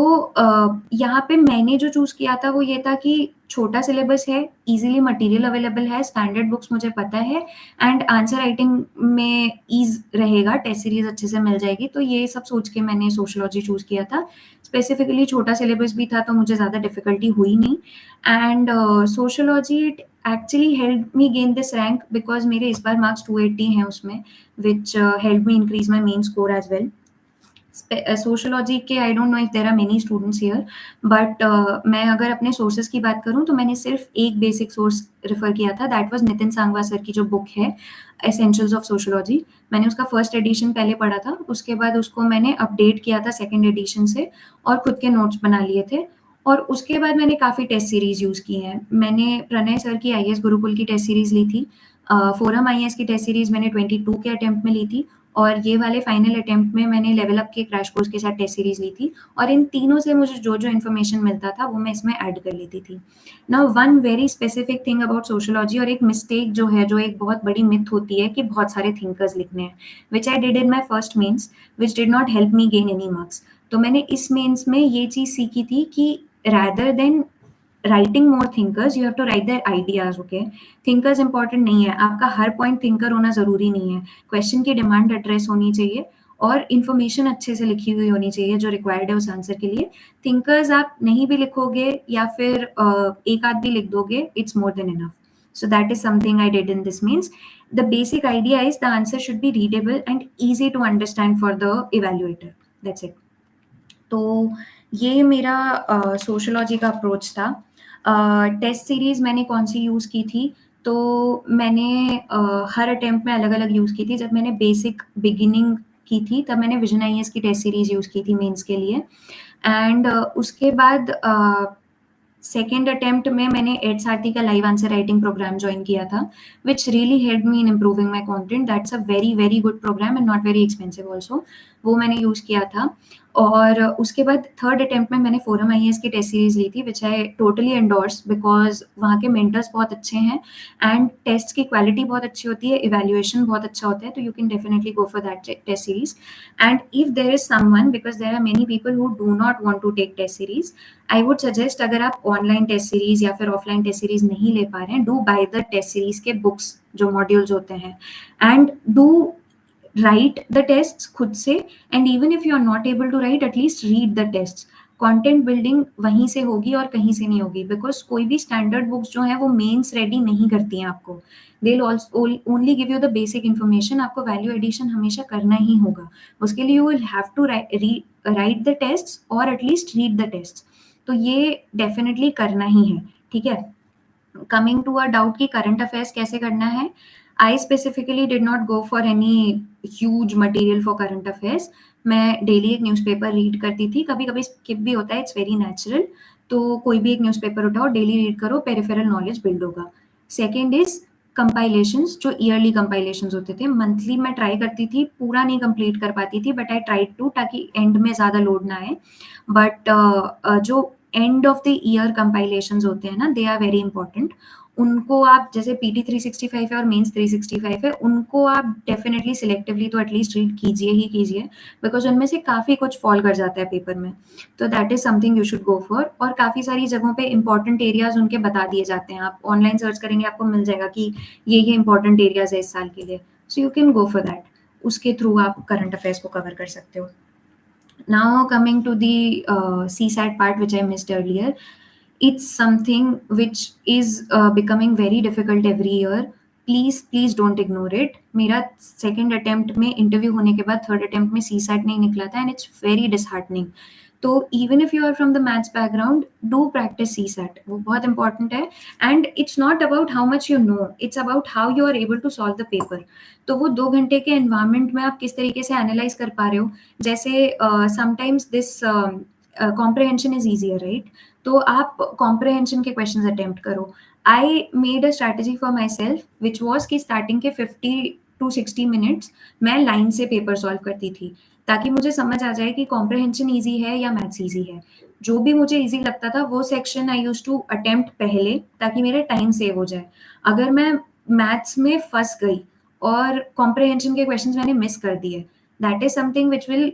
[SPEAKER 1] यहाँ पे मैंने जो चूज़ किया था वो ये था कि छोटा सिलेबस है, ईज़िली मटेरियल अवेलेबल है, स्टैंडर्ड बुक्स मुझे पता है एंड आंसर राइटिंग में ईज़ रहेगा, टेस्ट सीरीज़ अच्छे से मिल जाएगी। तो ये सब सोच के मैंने सोशियोलॉजी चूज़ किया था। स्पेसिफिकली छोटा सिलेबस भी था तो मुझे ज़्यादा डिफ़िकल्टी हुई नहीं and sociology actually help me gain this rank because मेरे इस बार मार्क्स 280 हैं उसमें, which help me increase my main score as well. Sociology के I don't know if there are many students here, but मैं अगर अपने सोर्सेज की बात करूं तो मैंने सिर्फ एक बेसिक सोर्स रेफर किया था, that was Nitin Sangwan sir की जो बुक है एसेंशियल्स ऑफ सोशियोलॉजी। मैंने उसका फर्स्ट एडिशन पहले पढ़ा था, उसके बाद उसको मैंने अपडेट किया था सेकेंड एडिशन से और खुद के नोट्स बना लिए थे। और उसके बाद मैंने काफ़ी टेस्ट सीरीज यूज़ की हैं। मैंने प्रणय सर की आईएएस गुरुकुल की टेस्ट सीरीज ली थी, फोरम आईएएस की टेस्ट सीरीज मैंने 22 के अटेम्प्ट में ली थी और ये वाले फाइनल अटेम्प्ट में मैंने लेवल अप के क्रैश कोर्स के साथ टेस्ट सीरीज ली थी और इन तीनों से मुझे जो जो इन्फॉर्मेशन मिलता था वो मैं इसमें ऐड कर लेती थी। Now one very specific thing about sociology और एक मिस्टेक जो है, जो एक बहुत बड़ी मिथ होती है कि बहुत सारे थिंकर्स लिखने हैं, which I did in my first mains, which did not help me gain any marks. तो मैंने इस मेन्स में ये चीज़ सीखी थी कि rather than writing more thinkers you have to write their ideas. Okay, thinkers important नहीं है, आपका हर पॉइंट थिंकर होना जरूरी नहीं है, क्वेश्चन की डिमांड एड्रेस होनी चाहिए और इन्फॉर्मेशन अच्छे से लिखी हुई होनी चाहिए जो रिक्वायर्ड है उस आंसर के लिए। थिंकर्स आप नहीं भी लिखोगे या फिर एक आध भी लिख दोगे, it's more than enough. So that is something I did in this means. The basic idea is the answer should be readable and easy to understand for the evaluator. That's it. तो ये मेरा sociology का approach था। Test series मैंने कौन-सी use की थी, तो मैंने हर अटेम्प्ट में अलग-अलग यूज़ की थी। जब मैंने बेसिक बिगिनिंग की थी, तब मैंने विजन आईएएस की टेस्ट सीरीज़ यूज़ की थी मेंस के लिए एंड उसके बाद सेकंड अटेम्प्ट में मैंने एड सारथी का live answer writing program join किया था, which really help me in improving my content. That's a very very good program and not very expensive also. वो मैंने यूज़ किया था और उसके बाद थर्ड अटेम्प्ट में मैंने फोरम आईएएस की टेस्ट सीरीज ली थी, विच आई टोटली एंडोर्स बिकॉज वहाँ के मेंटर्स बहुत अच्छे हैं एंड टेस्ट की क्वालिटी बहुत अच्छी होती है, इवेल्युएशन बहुत अच्छा होता है, तो you can definitely go for that test series. And if there is someone, because there are many people who do not want to take test series, I would suggest अगर आप ऑनलाइन टेस्ट सीरीज या फिर offline test series नहीं ले पा रहे हैं, do buy the test series के बुक्स जो मॉड्यूल्स होते हैं and do write the test खुद से and even if you are not able to write at least read the test. Content building वहीं से होगी और कहीं से नहीं होगी, बिकॉज कोई भी स्टैंडर्ड बुक्स जो है वो मेंस रेडी नहीं करती हैं आपको। They only give you the basic information, आपको वैल्यू एडिशन हमेशा करना ही होगा। उसके लिए you will have to write the test और एटलीस्ट रीड द टेस्ट। तो ये डेफिनेटली करना ही है, ठीक है। कमिंग टू अ डाउट कि करंट अफेयर्स कैसे करना है, I specifically did not go for any huge material for current affairs. मैं डेली एक न्यूज़पेपर रीड करती थी, कभी कभी स्किप भी होता है, इट्स वेरी नेचुरल। तो कोई भी एक न्यूज़पेपर उठाओ, डेली रीड करो, पेरिफेरल नॉलेज बिल्ड होगा। सेकेंड इज कंपाइलेशंस, जो ईयरली कंपाइलेशंस होते थे, मंथली मैं ट्राई करती थी, पूरा नहीं कंप्लीट कर पाती थी बट आई ट्राइड टू, ताकि एंड में ज़्यादा लोड ना आए। बट जो and of the year compilations होते हैं ना, दे आर वेरी इंपॉर्टेंट। उनको आप जैसे पीटी 365 है और मेंस 365 है, उनको आप डेफिनिटली सिलेक्टिवली तो एटलीस्ट रीड कीजिए ही कीजिए, बिकॉज़ उनमें से काफ़ी कुछ फॉल कर जाता है पेपर में। तो that is something you should go for, और काफ़ी सारी जगहों पे इम्पोर्टेंट एरियाज़ उनके बता दिए जाते हैं। आप ऑनलाइन सर्च करेंगे, आपको मिल जाएगा कि ये इम्पोर्टेंट एरियाज़ है इस साल के लिए। So you can go for that. उसके थ्रू आप करंट अफेयर्स को कवर कर सकते हो। Now coming to the CSAT part, which I missed earlier, it's something which is becoming very difficult every year. Please don't ignore it. मेरा second attempt में interview होने के बाद थर्ड अटेम्प्ट में सी सैट नहीं निकला था, एंड इट्स वेरी डिसहार्टनिंग। तो even if you are from the maths background, do practice CSAT, वो बहुत इंपॉर्टेंट है। And it's not about how much you know, it's about how you are able to solve the paper. तो वो 2 घंटे के environment में आप किस तरीके से एनालाइज कर पा रहे हो। जैसे sometimes this comprehension is easier, right? तो आप कॉम्प्रहेंशन के क्वेश्चंस अटेम्प्ट करो। I made a strategy for my self which was कि स्टार्टिंग के 50 to 60 मिनट्स मैं लाइन से पेपर सॉल्व करती थी, ताकि मुझे समझ आ जाए कि कॉम्प्रहेंशन ईजी है या मैथ्स ईजी है। जो भी मुझे ईजी लगता था वो section I use to attempt पहले, ताकि मेरा टाइम सेव हो जाए। अगर मैं मैथ्स में फंस गई और कॉम्प्रहेंशन के क्वेश्चंस मैंने मिस कर दिए, that is something which will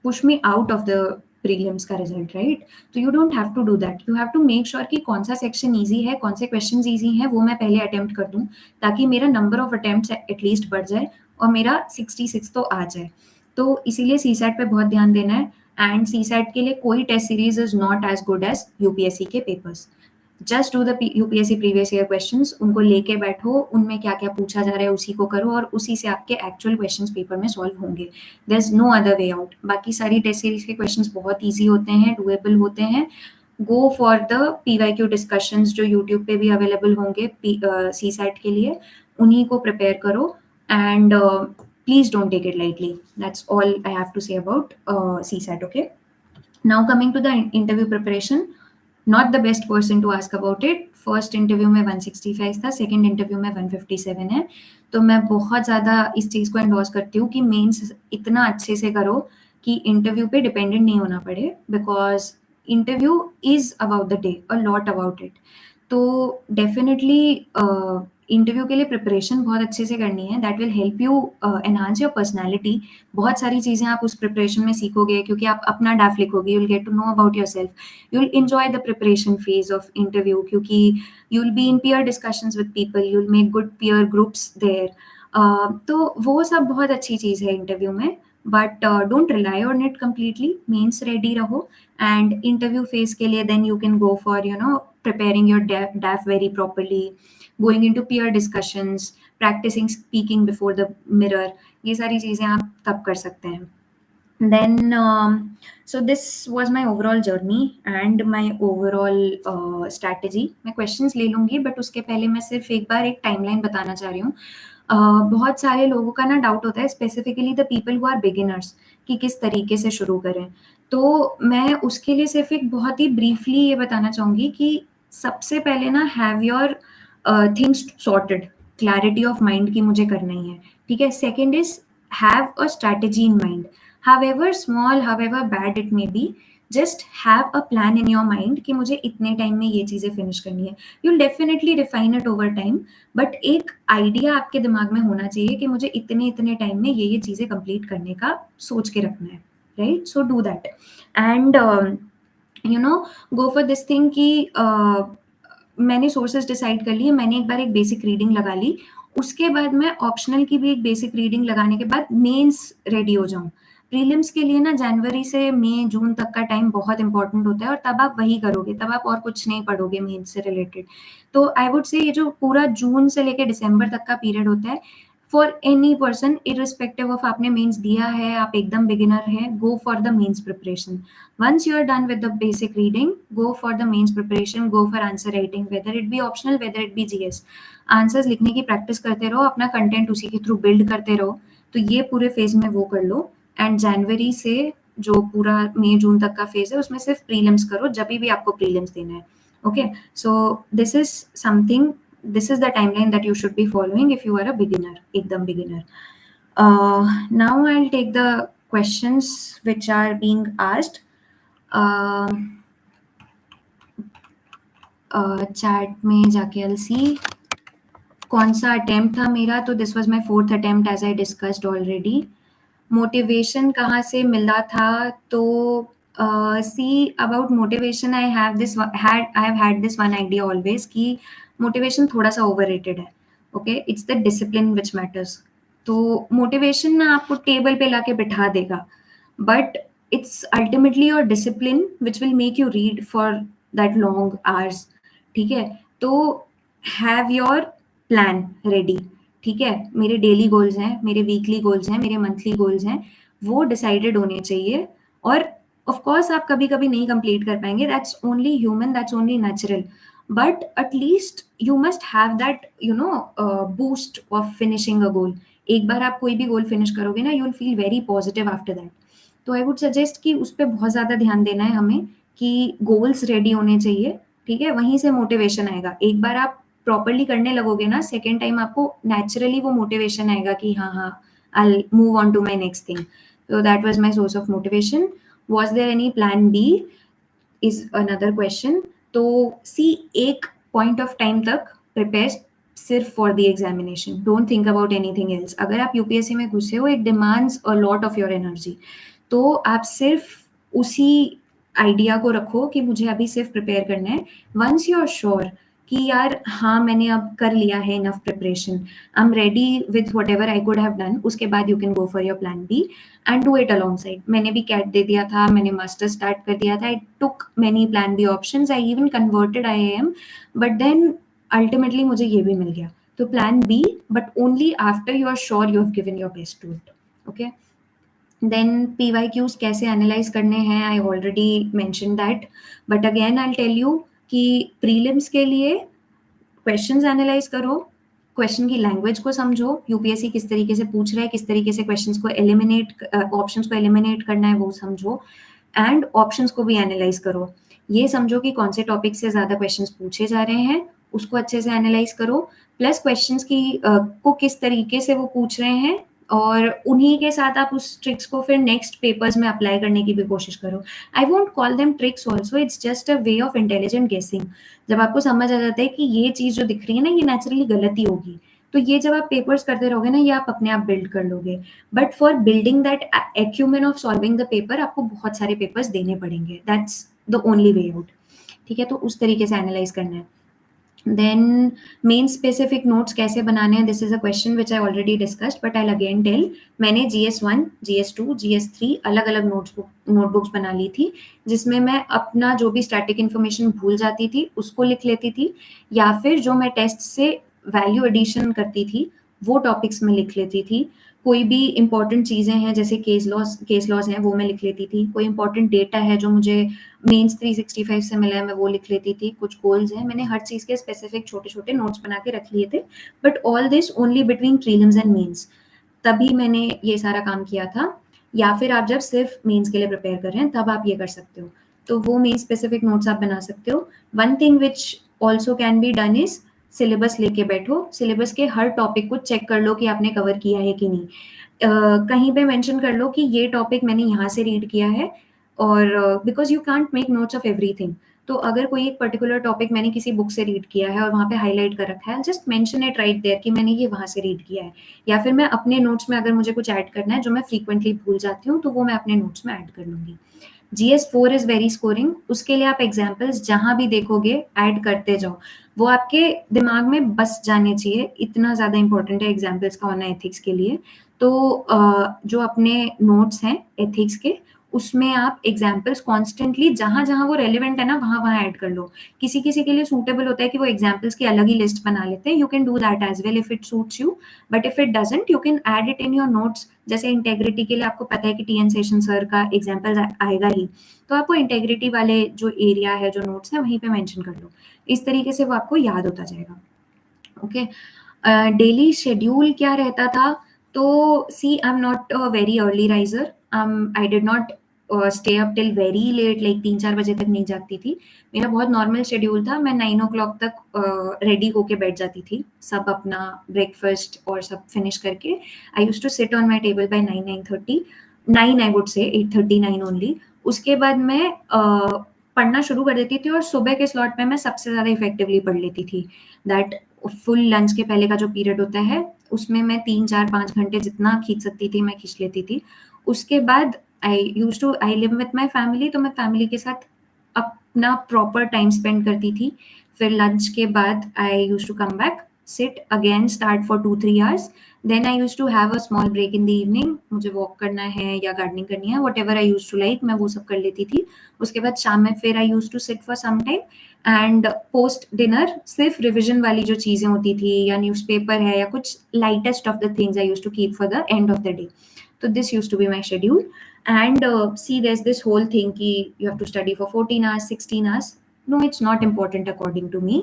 [SPEAKER 1] push me out of the prelims का रिजल्ट, राइट? तो you don't have to do that. You have to make sure कि कौन सा सेक्शन ईजी है, कौन से क्वेश्चन ईजी हैं, वो मैं पहले अटेम्प्ट कर दूं, ताकि मेरा नंबर ऑफ अटेम्प्ट्स एटलीस्ट बढ़ जाए और मेरा 66 तो आ जाए। तो इसीलिए सी सैट पे बहुत ध्यान देना है। एंड सी सैट के लिए कोई test series is not as good as UPSC के papers. Just do the UPSC previous year questions, उनको लेके बैठो, उनमें क्या क्या पूछा जा रहा है उसी को करो, और उसी से आपके एक्चुअल क्वेश्चंस पेपर में सॉल्व होंगे। There is no other way out. बाकी सारी टेस्ट सीरीज के क्वेश्चंस बहुत ईजी होते हैं, डुएबल होते हैं। Go for the PYQ discussions जो यूट्यूब पे भी अवेलेबल होंगे सी सैट के लिए, उन्हीं को प्रिपेयर करो। And please don't take it lightly. That's all I have to say about CSAT. Okay, now coming to the interview preparation. Not the best person to ask about it. First interview में 165 था, second interview में 157 है। तो मैं बहुत ज़्यादा इस चीज़ को एंडोर्स करती हूँ कि मेंस इतना अच्छे से करो कि इंटरव्यू पे डिपेंडेंट नहीं होना पड़े, because interview is about the day, a lot about it. तो डेफिनेटली इंटरव्यू के लिए प्रिपरेशन बहुत अच्छे से करनी है। That will help you enhance your personality. बहुत सारी चीज़ें आप उस प्रिपरेशन में सीखोगे, क्योंकि आप अपना डाफ लिखोगे। You'll get to know about yourself, you'll enjoy the preparation phase of interview, क्योंकि you'll be in peer discussions with people, you'll make good peer groups there. तो वो सब बहुत अच्छी चीज़ है इंटरव्यू में, but don't rely on it completely. Means ready रहो, and interview phase के लिए then you can go for preparing your DAF very properly, going into peer discussions, practicing speaking before the mirror. ये सारी चीज़ें आप तब कर सकते हैं। Then, so this was my overall journey and my overall strategy. मैं questions ले लूँगी, but उसके पहले मैं सिर्फ एक बार एक timeline बताना चाह रही हूँ। बहुत सारे लोगों का ना डाउट होता है, specifically the people who are beginners, कि किस तरीके से शुरू करें। तो मैं उसके लिए सिर्फ एक बहुत ही ब्रीफली ये बताना चाहूँगी कि सबसे पहले ना have your things sorted, clarity of mind की मुझे करना ही है, ठीक है। Second is have a strategy in mind, however small, however bad it may be, just have a plan in your mind कि मुझे इतने टाइम में ये चीज़ें फिनिश करनी है। You'll definitely refine it over time, but एक आइडिया आपके दिमाग में होना चाहिए कि मुझे इतने इतने टाइम में ये चीज़ें कंप्लीट करने का सोच के रखना है, right? So do that, and go for this thing कि मैंने सोर्सेज डिसाइड कर लिए, मैंने एक बार एक बेसिक रीडिंग लगा ली, उसके बाद मैं ऑप्शनल की भी एक बेसिक रीडिंग लगाने के बाद मेंस रेडी हो जाऊँ। प्रीलिम्स के लिए ना जनवरी से मई जून तक का टाइम बहुत इंपॉर्टेंट होता है, और तब आप वही करोगे, तब आप और कुछ नहीं पढ़ोगे मेंस से रिलेटेड। तो आई वुड से ये जो पूरा जून से लेकर दिसंबर तक का पीरियड होता है, for any person irrespective of आपने मेंस दिया है, आप एकदम बिगिनर है, go for the mains preparation. Once you are done with the basic reading, go for the mains preparation, go for answer writing, whether it be optional, whether it be GS. Answers लिखने की practice करते रहो, अपना content उसी के through build करते रहो। तो ये पूरे फेज में वो कर लो, एंड जनवरी से जो पूरा मई जून तक का फेज है उसमें सिर्फ प्रीलिम्स करो, जब भी आपको प्रीलिम्स देना है। Okay, so this is something, this is the timeline that you should be following if you are a beginner, एकदम beginner. Now I'll take the questions which are being asked. Chat में जाके I'll see कौन सा attempt था मेरा, तो this was my fourth attempt as I discussed already. Motivation कहाँ से मिला था, तो see about motivation I have had this one idea always कि मोटिवेशन थोड़ा सा ओवररेटेड है। Okay, it's the discipline which matters. तो मोटिवेशन ना आपको टेबल पे लाके बिठा देगा, but it's ultimately your discipline which will make you read for that long hours. ठीक है, तो हैव योर प्लान रेडी। ठीक है, मेरे डेली गोल्स हैं, मेरे वीकली गोल्स हैं, मेरे मंथली गोल्स हैं, वो डिसाइडेड होने चाहिए। और ऑफ कोर्स आप कभी कभी नहीं कंप्लीट कर पाएंगे, that's only human, that's only natural, but at least you must have that boost of finishing a goal. एक बार आप कोई भी गोल फिनिश करोगे ना, you will feel very positive after that. तो आई वुड सजेस्ट कि उस पर बहुत ज़्यादा ध्यान देना है हमें कि गोल्स रेडी होने चाहिए। ठीक है, वहीं से मोटिवेशन आएगा। एक बार आप प्रॉपरली करने लगोगे ना, सेकेंड टाइम आपको नेचुरली वो मोटिवेशन आएगा कि हाँ हाँ, I move on to my next thing. तो that was my source of motivation. Was there any plan B is another question. तो सी, एक पॉइंट ऑफ टाइम तक प्रिपेयर सिर्फ for the examination, don't think about anything else. अगर आप UPSC में घुसे हो, it demands a lot of your energy, तो आप सिर्फ उसी आइडिया को रखो कि मुझे अभी सिर्फ प्रिपेयर करना है। वंस यू आर श्योर कि यार हाँ, मैंने अब कर लिया है enough preparation, I am ready with whatever I could have done, उसके बाद you can go for your plan B and do it alongside. मैंने भी कैट दे दिया था, मैंने मास्टर स्टार्ट कर दिया था, I took many plan B options, I even converted IIM, but then ultimately मुझे ये भी मिल गया। तो plan B, but only after you are sure you have given your best to it. Okay, then PYQs कैसे analyse करने हैं, I already mention that, but again I tell you कि प्रीलिम्स के लिए क्वेश्चंस एनालाइज करो, question की language को समझो, यूपीएससी किस तरीके से पूछ रहा है, किस तरीके से क्वेश्चंस को एलिमिनेट, ऑप्शंस को एलिमिनेट करना है वो समझो, एंड ऑप्शंस को भी एनालाइज करो। ये समझो कि कौन से टॉपिक से ज़्यादा क्वेश्चंस पूछे जा रहे हैं, उसको अच्छे से एनालाइज करो, प्लस क्वेश्चंस की को किस तरीके से वो पूछ रहे हैं, और उन्हीं के साथ आप उस ट्रिक्स को फिर नेक्स्ट पेपर्स में अप्लाई करने की भी कोशिश करो। I won't call them tricks also, it's just a way of intelligent गेसिंग। जब आपको समझ आ जाता है कि ये चीज़ जो दिख रही है ना, ये नेचुरली गलत ही होगी, तो ये जब आप पेपर्स करते रहोगे ना, ये आप अपने आप बिल्ड कर लोगे। But for building that acumen of solving the paper, आपको बहुत सारे पेपर्स देने पड़ेंगे, that's the only way out. ठीक है, तो उस तरीके से एनालाइज करना है। देन मेन स्पेसिफिक नोट्स कैसे बनाने हैं, this is a question which I already discussed, but I again tell. मैंने GS1, GS2, GS3 अलग अलग नोटबुक्स बना ली थी, जिसमें मैं अपना जो भी स्टैटिक इन्फॉर्मेशन भूल जाती थी उसको लिख लेती थी, या फिर जो मैं टेस्ट से वैल्यू एडिशन करती थी वो टॉपिक्स में लिख लेती थी। कोई भी इंपॉर्टेंट चीज़ें हैं जैसे केस लॉज हैं, वो मैं लिख लेती थी। कोई इंपॉर्टेंट डेटा है जो मुझे मेंस 365 से मिला है, मैं वो लिख लेती थी। कुछ गोल्स हैं, मैंने हर चीज़ के स्पेसिफिक छोटे छोटे नोट्स बना के रख लिए थे, but all this only between prelims and mains. तभी मैंने ये सारा काम किया था। या फिर आप जब सिर्फ मेंस के लिए प्रिपेयर कर रहे हैं तब आप ये कर सकते हो, तो वो मेन स्पेसिफिक नोट्स आप बना सकते हो। One thing which also can be done is syllabus लेके बैठो, सिलेबस के हर टॉपिक को चेक कर लो कि आपने कवर किया है कि नहीं। कहीं पे मेंशन कर लो कि ये टॉपिक मैंने यहाँ से रीड किया है, और because you can't make notes of everything. तो अगर कोई एक पर्टिकुलर टॉपिक मैंने किसी बुक से रीड किया है और वहाँ पे हाईलाइट कर रखा है, just mention it right there कि मैंने ये वहाँ से रीड किया है। या फिर मैं अपने नोट्स में अगर मुझे कुछ ऐड करना है जो मैं फ्रीक्वेंटली भूल जाती हूँ, तो वो मैं अपने नोट्स में ऐड कर लूँगी। GS4 इज वेरी स्कोरिंग, उसके लिए आप एग्जाम्पल्स जहाँ भी देखोगे ऐड करते जाओ, वो आपके दिमाग में बस जाने चाहिए, इतना ज़्यादा इंपॉर्टेंट है एग्जाम्पल्स का होना एथिक्स के लिए। तो जो अपने नोट्स हैं एथिक्स के, उसमें आप एग्जाम्पल्स कॉन्स्टेंटली जहाँ जहाँ वो रेलिवेंट है ना, वहाँ वहाँ ऐड कर लो। किसी किसी के लिए सूटेबल होता है कि वो एग्जाम्पल्स की अलग ही लिस्ट बना लेते हैं, you can do that as well if it suits you, but if it doesn't you can add it in your notes. जैसे इंटेग्रिटी के लिए आपको पता है कि TN सेशन सर का एग्जाम्पल आएगा ही, तो आपको इंटेग्रिटी वाले जो एरिया है, जो नोट्स है, वहीं पे मेंशन कर लो। इस तरीके से वो आपको याद होता जाएगा। ओके, डेली शेड्यूल क्या रहता था, तो see I am not a very early riser, I did not stay up till very late, like 3-4 बजे तक नहीं जागती थी। मेरा बहुत नॉर्मल शेड्यूल था, मैं 9 o'clock तक रेडी होके बैठ जाती थी, सब अपना ब्रेकफास्ट और सब फिनिश करके। I use to sit on my table by 9, 9:30, 9 I would say 8:30, 9 only. उसके बाद मैं पढ़ना शुरू कर देती थी और सुबह के स्लॉट में मैं सबसे ज़्यादा इफ़ेक्टिवली पढ़ लेती थी। दैट फुल लंच के पहले का जो पीरियड होता है, उसमें मैं 3, 4, 5 घंटे जितना खींच सकती थी, मैं खींच लेती थी। उसके बाद I live with my family, तो मैं फैमिली के साथ अपना प्रॉपर टाइम स्पेंड करती थी। फिर लंच के बाद I used to come back, sit again, start for 2-3 hours, then I used to have a small break in the evening. मुझे वॉक करना है या गार्डनिंग करनी है, whatever I used to like, मैं वो सब कर लेती थी। उसके बाद शाम में फिर I used to sit for some time, and post dinner सिर्फ रिविजन वाली जो चीज़ें होती थी या न्यूज़पेपर है या कुछ lightest of the things I used to keep for the end of the day. So this used to be my schedule. And see, there's this whole thing ki you have to study for 14 hours, 16 hours. No, it's not important according to me.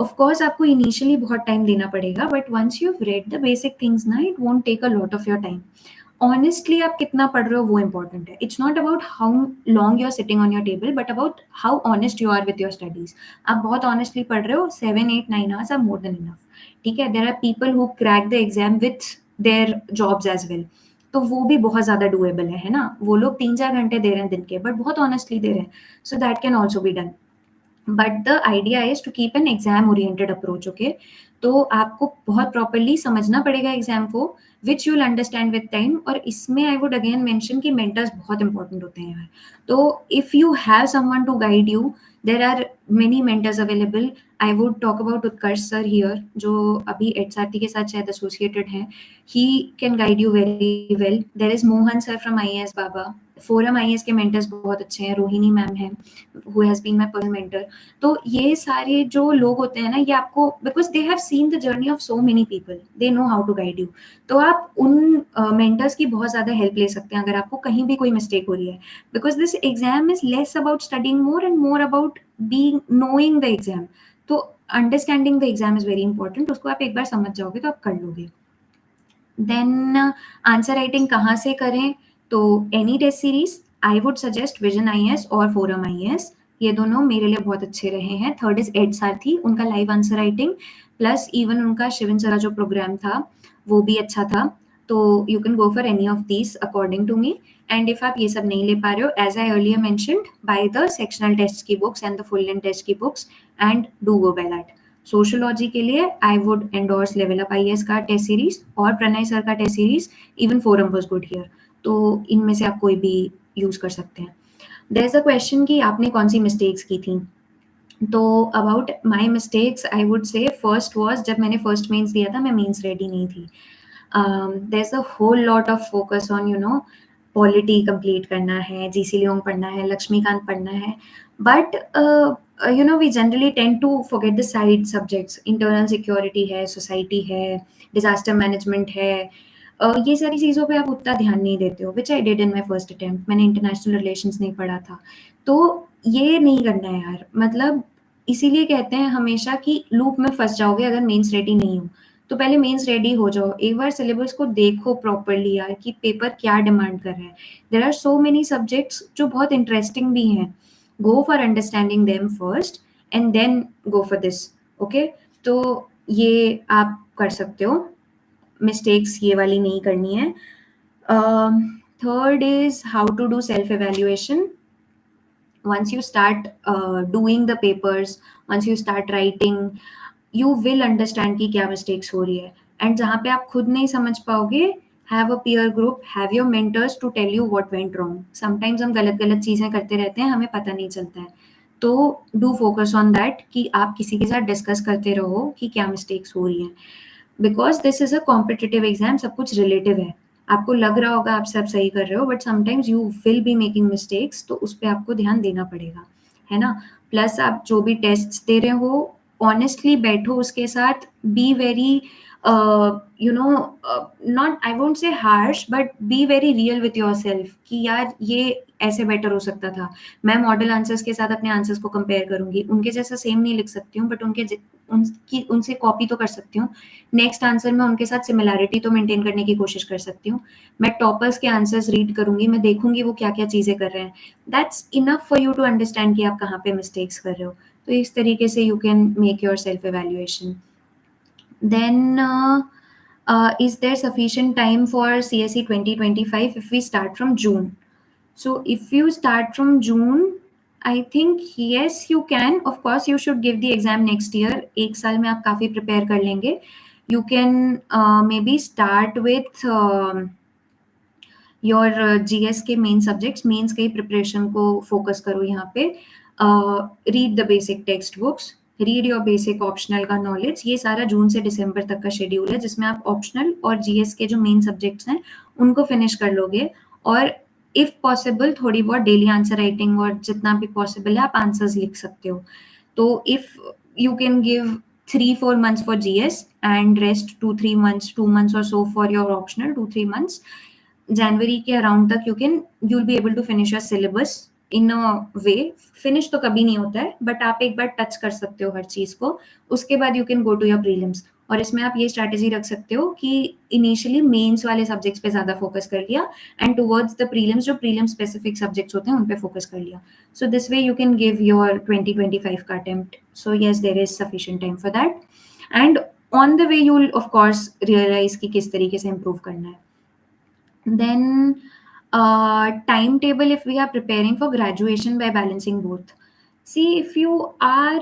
[SPEAKER 1] Of course, आपको initially बहुत time देना पड़ेगा, but once you've read the basic things ना, it won't take a lot of your time. Honestly, आप कितना पढ़ रहे हो वो important है. It's not about how long you're sitting on your table, but about how honest you are with your studies. आप बहुत honestly पढ़ रहे हो, 7, 8, 9 hours are more than enough. ठीक है? There are people who crack the exam with their jobs as well. तो वो भी बहुत ज़्यादा डूएबल है ना? वो लोग 3-4 घंटे दे रहे हैं दिन के, बट बहुत ऑनेस्टली दे रहे हैं। So that can also be done. But the idea is to keep an exam oriented approach, okay? तो आपको बहुत प्रॉपर्ली समझना पड़ेगा एग्ज़ाम को, which you will understand with time. और इसमें आई वुड अगेन मेंशन कि मेंटर्स बहुत इंपॉर्टेंट होते हैं। तो if you have someone to guide you, there are many mentors available. I would talk about Utkarsh sir here, जो अभी एचआरटी के साथ शायद एसोसिएटेड हैं। He can guide you very well. There is Mohan sir from IAS Baba. Forum IAS के mentors बहुत अच्छे हैं। रोहिणी मैम हैं, who has been my personal mentor. तो ये सारे जो लोग होते हैं ना, ये आपको, because they have seen the journey of so many people, they know how to guide you. तो आप उन मेंटर्स की बहुत ज़्यादा हेल्प ले सकते हैं अगर आपको कहीं भी कोई मिस्टेक हो रही है, because this exam is less about studying more and more about being knowing the exam. तो understanding the exam is very important. उसको आप एक बार समझ जाओगे तो आप कर लोगे। देन आंसर राइटिंग कहाँ से करें? तो any test series, I would suggest Vision IAS और फोरम आईएएस। ये दोनों मेरे लिए बहुत अच्छे रहे हैं। थर्ड इज एड सारथी, उनका live answer writing plus even उनका शिवन सरा जो प्रोग्राम था वो भी अच्छा था। तो you can go for any of these according to me. And if आप ये सब नहीं ले पा रहे हो, as I earlier mentioned, buy the sectional test की books and the full length test की books, and do go by that. Sociology के लिए I would endorse level up IAS का टेस्ट सीरीज और प्रणय सर का test series. Even forum was good here. तो इनमें से आप कोई भी यूज कर सकते हैं। देयर इज अ क्वेश्चन कि आपने कौन सी मिस्टेक्स की थी। तो about my mistakes I would से फर्स्ट वाज, जब मैंने फर्स्ट मेंस दिया था मैं मेंस रेडी नहीं थी। There is a whole lot of focus on polity complete करना है, जीसी लियोंग पढ़ना है, लक्ष्मीकांत पढ़ना है, but we generally tend to forget the side subjects. Internal security है, सोसाइटी है, डिजास्टर मैनेजमेंट है, ये सारी चीज़ों पे आप उतना ध्यान नहीं देते हो, which I did in my first attempt. मैंने इंटरनेशनल रिलेशंस नहीं पढ़ा था। तो ये नहीं करना है यार, मतलब इसीलिए कहते हैं हमेशा कि लूप में फंस जाओगे अगर मेंस रेडी नहीं हो। तो पहले मेंस रेडी हो जाओ, एक बार सिलेबस को देखो प्रॉपर्ली यार कि पेपर क्या डिमांड कर रहा है। There are so many subjects जो बहुत इंटरेस्टिंग भी हैं। Go for understanding them first and then go for this, okay? तो ये आप कर सकते हो। मिस्टेक्स ये वाली नहीं करनी है। Third is how to do self evaluation. Once you start doing the papers, once you start writing, you will understand कि क्या mistakes हो रही है। एंड जहाँ पे आप खुद नहीं समझ पाओगे, have a peer group, have your mentors to tell you what went wrong. Sometimes हम गलत गलत चीज़ें करते रहते हैं, हमें पता नहीं चलता है। तो डू फोकस ऑन दैट कि आप किसी के साथ डिस्कस करते रहो कि क्या मिस्टेक्स हो रही हैं। Because this is a competitive exam, सब कुछ रिलेटिव है। आपको लग रहा होगा आप सब सही कर रहे हो, but sometimes you will be making mistakes, तो उस पर आपको ध्यान देना पड़ेगा, है ना? प्लस आप जो भी टेस्ट दे रहे हो, ऑनेस्टली बैठो उसके साथ, be very not, I won't say harsh, but be very real with your self कि यार ये ऐसे बेटर हो सकता था। मैं मॉडल आंसर्स के साथ अपने आंसर्स को कंपेयर करूंगी, उनके जैसा सेम नहीं लिख सकती हूँ, बट उनसे कॉपी तो कर सकती हूँ। नेक्स्ट आंसर में उनके साथ सिमिलैरिटी तो मेंटेन करने की कोशिश कर सकती हूँ। मैं टॉपर्स के आंसर्स रीड करूंगी, मैं देखूंगी वो क्या क्या चीजें कर रहे हैं। That's enough for you to understand कि आप कहाँ पे मिस्टेक्स कर रहे हो। तो इस तरीके से you can make your self evaluation. Then is there sufficient time for CSE 2025 if we start from June? So if you start from June, I think yes you can, of course you should give the exam next year. एक साल में आप काफ़ी prepare कर लेंगे। You can may be start with your GS के main subjects, mains के preparation को फोकस करो यहाँ पे। Read the basic text books, read your basic optional का नॉलेज। ये सारा जून से दिसंबर तक का शेड्यूल है जिसमें आप ऑप्शनल और जीएस के जो मेन सब्जेक्ट्स हैं उनको फिनिश कर लोगे। और इफ पॉसिबल थोड़ी बहुत डेली आंसर राइटिंग, और जितना भी पॉसिबल है आप आंसर्स लिख सकते हो। तो if you can give 3-4 months for GS and rest 2-3 months, 2 months or so for your optional, 2-3 months. जनवरी के अराउंड तक you'll be able to finish your syllabus in a way. Finish तो कभी नहीं होता है, बट आप एक बार टच कर सकते हो हर चीज को। उसके बाद you can go to your prelims. और इसमें आप ये स्ट्रैटेजी रख सकते हो कि इनिशियली मेंस वाले सब्जेक्ट्स पे ज्यादा फोकस कर लिया, एंड टुवर्ड्स द प्रीलिम्स जो प्रीलिम स्पेसिफिक सब्जेक्ट्स होते हैं उन पे फोकस कर लिया। So this way you can give your 2025 का attempt. So yes, there is sufficient time for that, and on the way you will of course realise कि किस तरीके से इम्प्रूव करना है। Then, timetable if we are preparing for graduation by balancing both. See, if you are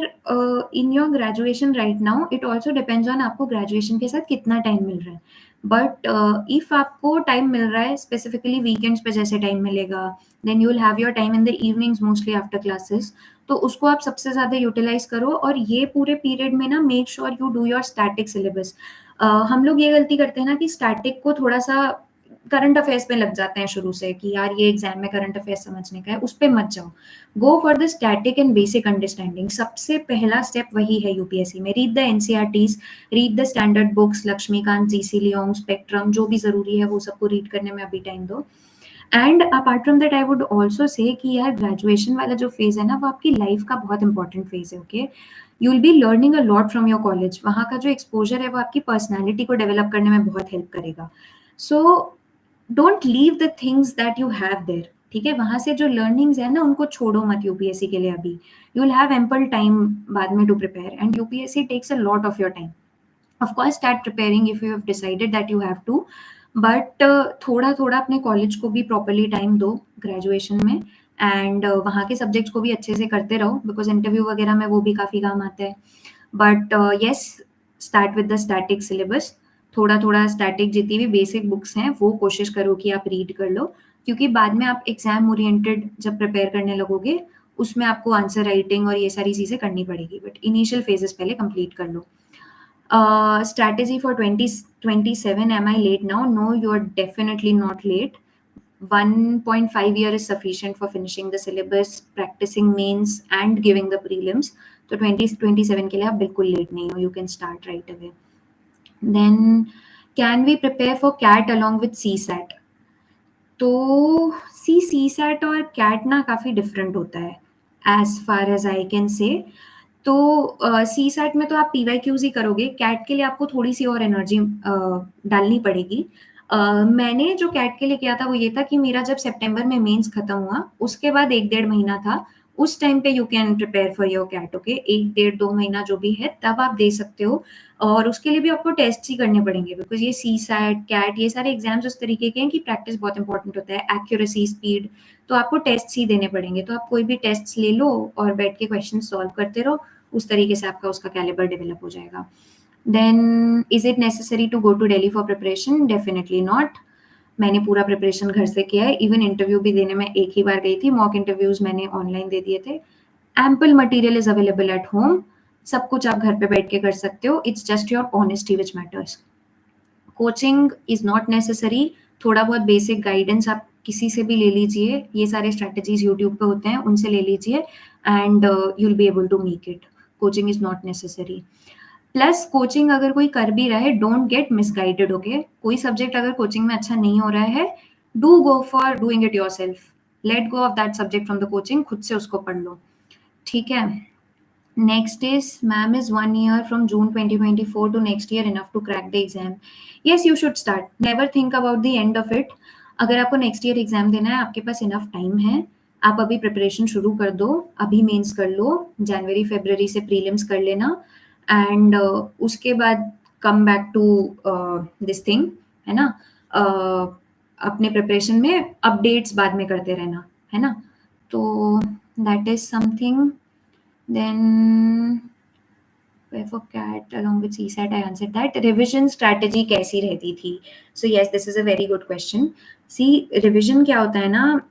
[SPEAKER 1] in your graduation right now, it also depends on आपको graduation के साथ कितना टाइम मिल रहा है। बट इफ आपको टाइम मिल रहा है स्पेसिफिकली वीकेंड्स पे जैसे टाइम मिलेगा, then you will have your time in the evenings mostly after classes. तो उसको आप सबसे ज़्यादा यूटिलाइज करो, और ये पूरे पीरियड में ना make sure you do your static syllabus. हम लोग ये गलती करते हैं ना कि स्टैटिक को थोड़ा सा करंट अफेयर्स पे लग जाते हैं शुरू से कि यार ये एग्जाम में करंट अफेयर्स समझने का है, उस पे मत जाओ। Go for the static and basic understanding. सबसे पहला स्टेप वही है यूपीएससी में। Read the NCERTs, read the standard books, Lakshmikant, GC Leong, Spectrum, जो भी जरूरी है वो सबको रीड करने में अभी टाइम दो। And apart from that I would also say कि यार ग्रेजुएशन वाला जो फेज है ना वो आपकी लाइफ का बहुत इंपॉर्टेंट फेज है। Okay, you will be learning a lot from your college. वहाँ का जो एक्सपोजर है वो आपकी पर्सनैलिटी को डेवलप करने में बहुत हेल्प करेगा। So don't leave the things that you have their. ठीक है, वहां से जो लर्निंग्स है ना उनको छोड़ो मत यूपीएससी के लिए। अभी you will have ample time बाद में to prepare, and UPSC takes a lot of your time. Of course start preparing if you have decided that you have to, but थोड़ा थोड़ा अपने कॉलेज को भी प्रॉपरली टाइम दो graduation में, and वहाँ के सब्जेक्ट्स को भी अच्छे से करते रहो, बिकॉज इंटरव्यू वगैरह में वो भी काफ़ी काम आता है। But yes, start with the static syllabus. थोड़ा थोड़ा स्टैटिक जितनी भी बेसिक बुक्स हैं वो कोशिश करो कि आप रीड कर लो, क्योंकि बाद में आप एग्जाम ओरिएंटेड जब प्रिपेयर करने लगोगे उसमें आपको आंसर राइटिंग और ये सारी चीज़ें करनी पड़ेगी, बट इनिशियल फेजेस पहले कंप्लीट कर लो। Strategy for 2027. Am I late now? No, you are definitely not late. 1.5 year is sufficient for finishing the syllabus, practicing mains and giving the prelims. तो 2027 के लिए आप बिल्कुल लेट नहीं हो. You can start right away. Then, can we prepare for CAT along with CSAT? तो C SAT और cat ना काफ़ी डिफरेंट होता है as far as I can say. तो सी सैट में तो आप पीवाईक्यूज ही करोगे, कैट के लिए आपको थोड़ी सी और एनर्जी डालनी पड़ेगी। मैंने जो कैट के लिए किया था वो ये था कि मेरा जब सितंबर में मेंस खत्म हुआ उसके बाद 1-1.5 महीना था, उस टाइम पे you can prepare for your CAT. Okay, 1-1.5-2 महीना जो भी है तब आप दे सकते हो। और उसके लिए भी आपको टेस्ट ही करने पड़ेंगे, बिकॉज ये सी सैट कैट ये सारे एग्जाम्स उस तरीके के हैं कि प्रैक्टिस बहुत इंपॉर्टेंट होता है, एक्यूरेसी, स्पीड। तो आपको टेस्ट ही देने पड़ेंगे। तो आप कोई भी टेस्ट ले लो और बैठ के क्वेश्चन सॉल्व करते रहो, उस तरीके से आपका उसका कैलिबर डेवलप हो जाएगा। Then is it necessary to go to Delhi for preparation? Definitely not. मैंने पूरा प्रिपरेशन घर से किया है। इवन इंटरव्यू भी देने में एक ही बार गई थी, मॉक इंटरव्यूज मैंने ऑनलाइन दे दिए थे। Ample material is available at home, सब कुछ आप घर पे बैठ के कर सकते हो। It's just your honesty which matters. Coaching is not necessary. थोड़ा बहुत बेसिक गाइडेंस आप किसी से भी ले लीजिए, ये सारे स्ट्रैटेजीज यूट्यूब पे होते हैं उनसे ले लीजिए, and you will be able to make it. Coaching is not necessary. Plus coaching अगर कोई कर भी रहा है, डोंट गेट मिसगाइडेड। ओके, कोई सब्जेक्ट अगर कोचिंग में अच्छा नहीं हो रहा है, do go for doing it yourself. Let go of that subject from the coaching, खुद से उसको पढ़ लो। ठीक है। Next is, ma'am, is 1 year from June 2024 to next year enough to crack the exam? Yes, you should start. Never think about the end of it. अगर आपको next year exam देना है, आपके पास इनफ टाइम है, आप अभी preparation शुरू कर दो। अभी मेंस कर लो, जनवरी फरवरी से प्रीलिम्स कर लेना, एंड उसके बाद come back to this thing, है ना। अपने प्रिपरेशन में अपडेट्स बाद में करते रहना, है ना। तो that is something. Then for cat along with CSAT, I answered that. Revision strategy कैसी रहती थी? So yes, this is a very good question. See, revision क्या होता है ना,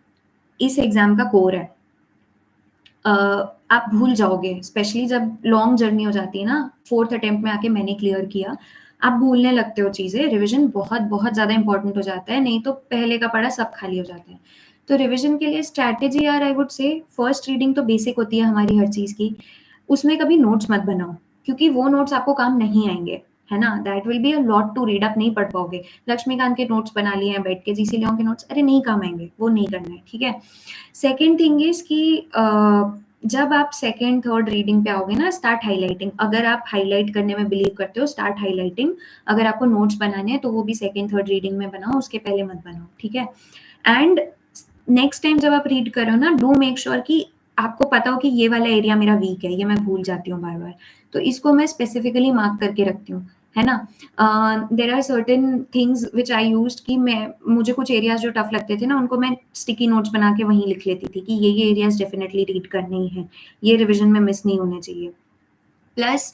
[SPEAKER 1] इस एग्जाम का कोर है. आप भूल जाओगे, स्पेशली जब लॉन्ग जर्नी हो जाती है ना, 4th अटेम्प्ट में आके मैंने क्लियर किया, आप भूलने लगते हो चीज़ें. रिविज़न बहुत, बहुत ज़्यादा इम्पोर्टेंट हो जाता है, नहीं तो पहले का पढ़ा सब खाली हो जाता है. तो रिविज़न के लिए स्ट्रैटेजी यार, आई वुड से फर्स्ट रीडिंग तो बेसिक होती है हमारी हर चीज़ की. उसमें कभी नोट्स मत बनाओ, क्योंकि वो नोट्स आपको काम नहीं आएँगे, है ना? That will be a lot to read, आप नहीं पढ़ पाओगे. लक्ष्मीकांत के नोट्स बना लिए हैं बैठ के, जीसी लियोन के नोट्स, अरे नहीं काम आएँगे, वो नहीं करना है, ठीक है? सेकंड थिंग इज़ कि जब आप सेकंड, थर्ड रीडिंग पे आओगे ना, स्टार्ट हाइलाइटिंग. अगर आप हाइलाइट करने में बिलीव करते हो, स्टार्ट हाइलाइटिंग. अगर आपको नोट्स बनाने हैं, तो वो भी सेकंड, थर्ड रीडिंग में बनाओ, उसके पहले मत बनाओ, ठीक है? एंड नेक्स्ट टाइम जब आप रीड कर रहे हो ना, डू मेक श्योर कि आपको पता हो कि ये वाला एरिया मेरा वीक है, ये मैं भूल जाती हूँ बार-बार. तो इसको मैं स्पेसिफिकली मार्क करके रखती हूँ, है ना? There are certain things which I used कि मुझे कुछ एरियाज़ जो टफ लगते थे ना, उनको मैं स्टिकी नोट्स बना के वहीं लिख लेती थी कि ये एरियाज़ डेफिनिटली रीड करने ही हैं, ये रिविज़न में मिस नहीं होने चाहिए. प्लस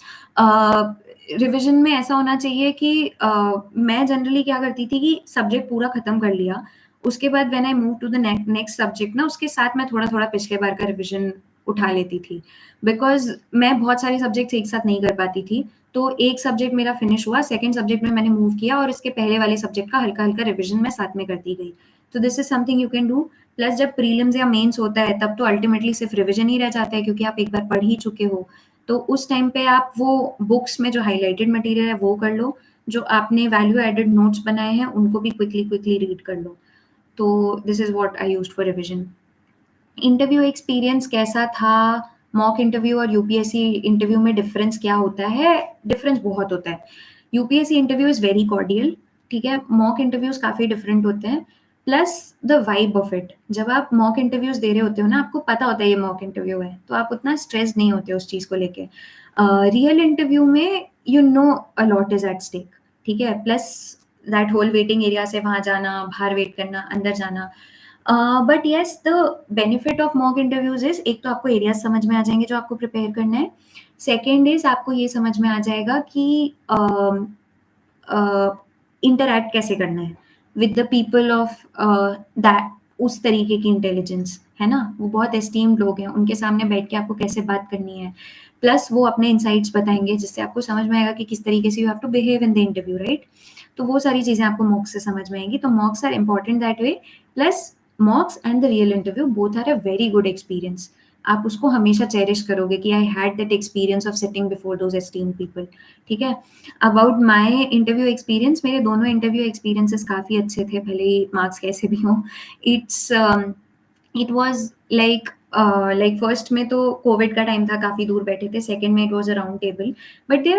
[SPEAKER 1] रिविज़न में ऐसा होना चाहिए कि मैं जनरली क्या करती थी कि सब्जेक्ट पूरा खत्म कर लिया, उसके बाद when I move to the next subject ना, उसके साथ मैं थोड़ा-थोड़ा पिछले बार का रिविज़न उठा लेती थी. बिकॉज़ मैं बहुत सारे सब्जेक्ट्स एक साथ नहीं कर पाती थी, तो एक सब्जेक्ट मेरा फिनिश हुआ, सेकंड सब्जेक्ट में मैंने मूव किया और इसके पहले वाले सब्जेक्ट का हल्का-हल्का रिविज़न मैं साथ में करती गई. तो this is something you can do. Plus जब प्रीलिम्स या मेंस होता है, तब तो अल्टीमेटली सिर्फ रिविज़न ही रह जाता है, क्योंकि आप एक बार पढ़ ही चुके हो. तो उस टाइम पे आप वो बुक्स में जो हाइलाइटेड मटेरियल है वो कर लो, जो आपने वैल्यू एडेड नोट्स बनाए हैं उनको भी क्विकली रीड कर लो. तो this is what I used for revision. Interview experience कैसा था? मॉक इंटरव्यू और यूपीएससी इंटरव्यू में डिफरेंस क्या होता है? डिफरेंस बहुत होता है. UPSC interview is very cordial, ठीक है? मॉक इंटरव्यूज़ काफ़ी डिफरेंट होते हैं. Plus the vibe of it. जब आप मॉक इंटरव्यूज़ दे रहे होते हो ना, आपको पता होता है ये मॉक इंटरव्यू है, तो आप उतना स्ट्रेस नहीं होते उस चीज़ को लेके. रियल इंटरव्यू में you know a lot is at stake, ठीक है? Plus that whole waiting area से वहाँ जाना, बाहर वेट करना, अंदर जाना. But yes, the benefit of mock interviews is, एक तो आपको एरियाज समझ में आ जाएंगे जो आपको प्रिपेयर करना है. सेकेंड इज आपको ये समझ में आ जाएगा कि इंटरैक्ट कैसे करना है with the people of that, उस तरीके की इंटेलिजेंस, है ना? वो बहुत एस्टीम्ड लोग हैं, उनके सामने बैठ के आपको कैसे बात करनी है. प्लस वो अपने इंसाइट्स बताएंगे, जिससे आपको समझ में आएगा कि किस तरीके से you have to behave in the interview, right? तो वो सारी चीज़ें आपको मॉक्स से समझ में आएंगी. तो mocks are important that way. Plus mocks and the real interview both are a very good experience. आप उसको हमेशा चेरिश करोगे कि I had that experience of sitting before those esteemed people, ठीक है? अबाउट माय इंटरव्यू एक्सपीरियंस, मेरे दोनों interview experiences काफ़ी अच्छे थे, भले ही मार्क्स कैसे भी हों. It's it was like first में तो कोविड का टाइम था, काफ़ी दूर बैठे थे. सेकंड में it was a round table. But they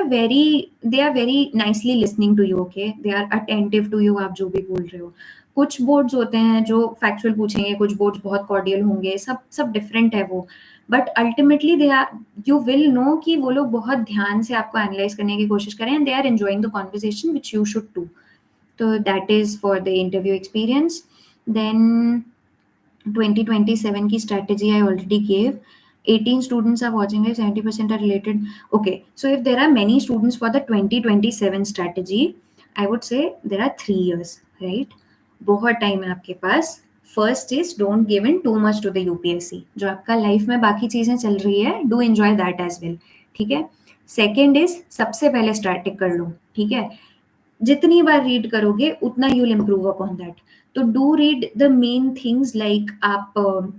[SPEAKER 1] are very nicely listening to you, okay? They are attentive to you, आप जो भी बोल रहे हो. कुछ बोर्ड्स होते हैं जो फैक्चुअल पूछेंगे, कुछ बोर्ड्स बहुत कॉर्डियल होंगे, सब सब डिफरेंट है वो. But ultimately they are, you will know कि वो लोग बहुत ध्यान से आपको एनालाइज करने की कोशिश करें, and they are enjoying the conversation which you should do. तो that is for the interview experience. Then 2027 की strategy I already gave. 18 students are watching it, 70% are related. Okay, so if there are many students for the 2027 strategy, I would say there are 3 years, right? बहुत time है आपके पास. First is don't give in too much to the UPSC. जो आपका life में बाकी चीजें चल रही है, do enjoy that as well, ठीक है? सेकेंड इज सबसे पहले स्टैटिक कर लो, ठीक है? जितनी बार रीड करोगे उतना you will improve upon that. तो do read the main things like आप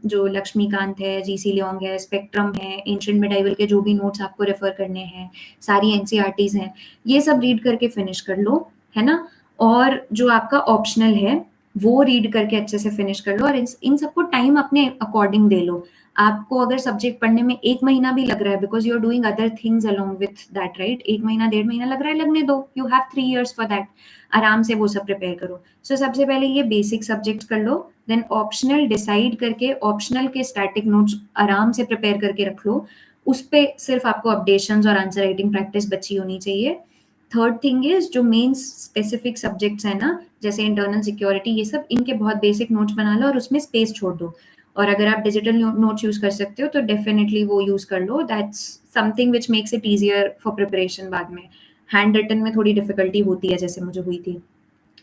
[SPEAKER 1] जो लक्ष्मीकांत है, जीसी लियोंग है, स्पेक्ट्रम है, एंशिएंट मिडाइवल के जो भी नोट्स आपको रेफर करने हैं, सारी एनसीईआरटीज हैं, ये सब रीड करके फिनिश कर लो, है ना? और जो आपका ऑप्शनल है वो रीड करके अच्छे से फिनिश कर लो, और इन सबको टाइम अपने अकॉर्डिंग दे लो. आपको अगर सब्जेक्ट पढ़ने में 1 महीना भी लग रहा है, because you are doing other things along with that, right? 1 महीना, 1.5 महीना लग रहा है, लगने दो. You have 3 years for that. आराम से वो सब प्रिपेयर करो. सो सबसे पहले ये बेसिक सब्जेक्ट्स कर लो, देन ऑप्शनल डिसाइड करके ऑप्शनल के स्टैटिक नोट्स आराम से प्रिपेयर करके रख लो. उस पे सिर्फ आपको अपडेशंस और आंसर राइटिंग प्रैक्टिस बची होनी चाहिए. थर्ड थिंग इज जो मेन स्पेसिफिक सब्जेक्ट्स है ना, जैसे इंटरनल सिक्योरिटी, ये सब, इनके बहुत बेसिक नोट्स बना लो और उसमें स्पेस छोड़ दो. और अगर आप डिजिटल नोट्स यूज़ कर सकते हो तो डेफ़िनेटली वो यूज़ कर लो, that's something which makes it easier for preparation बाद में। हैंड रिटन में थोड़ी डिफ़िकल्टी होती है जैसे मुझे हुई थी।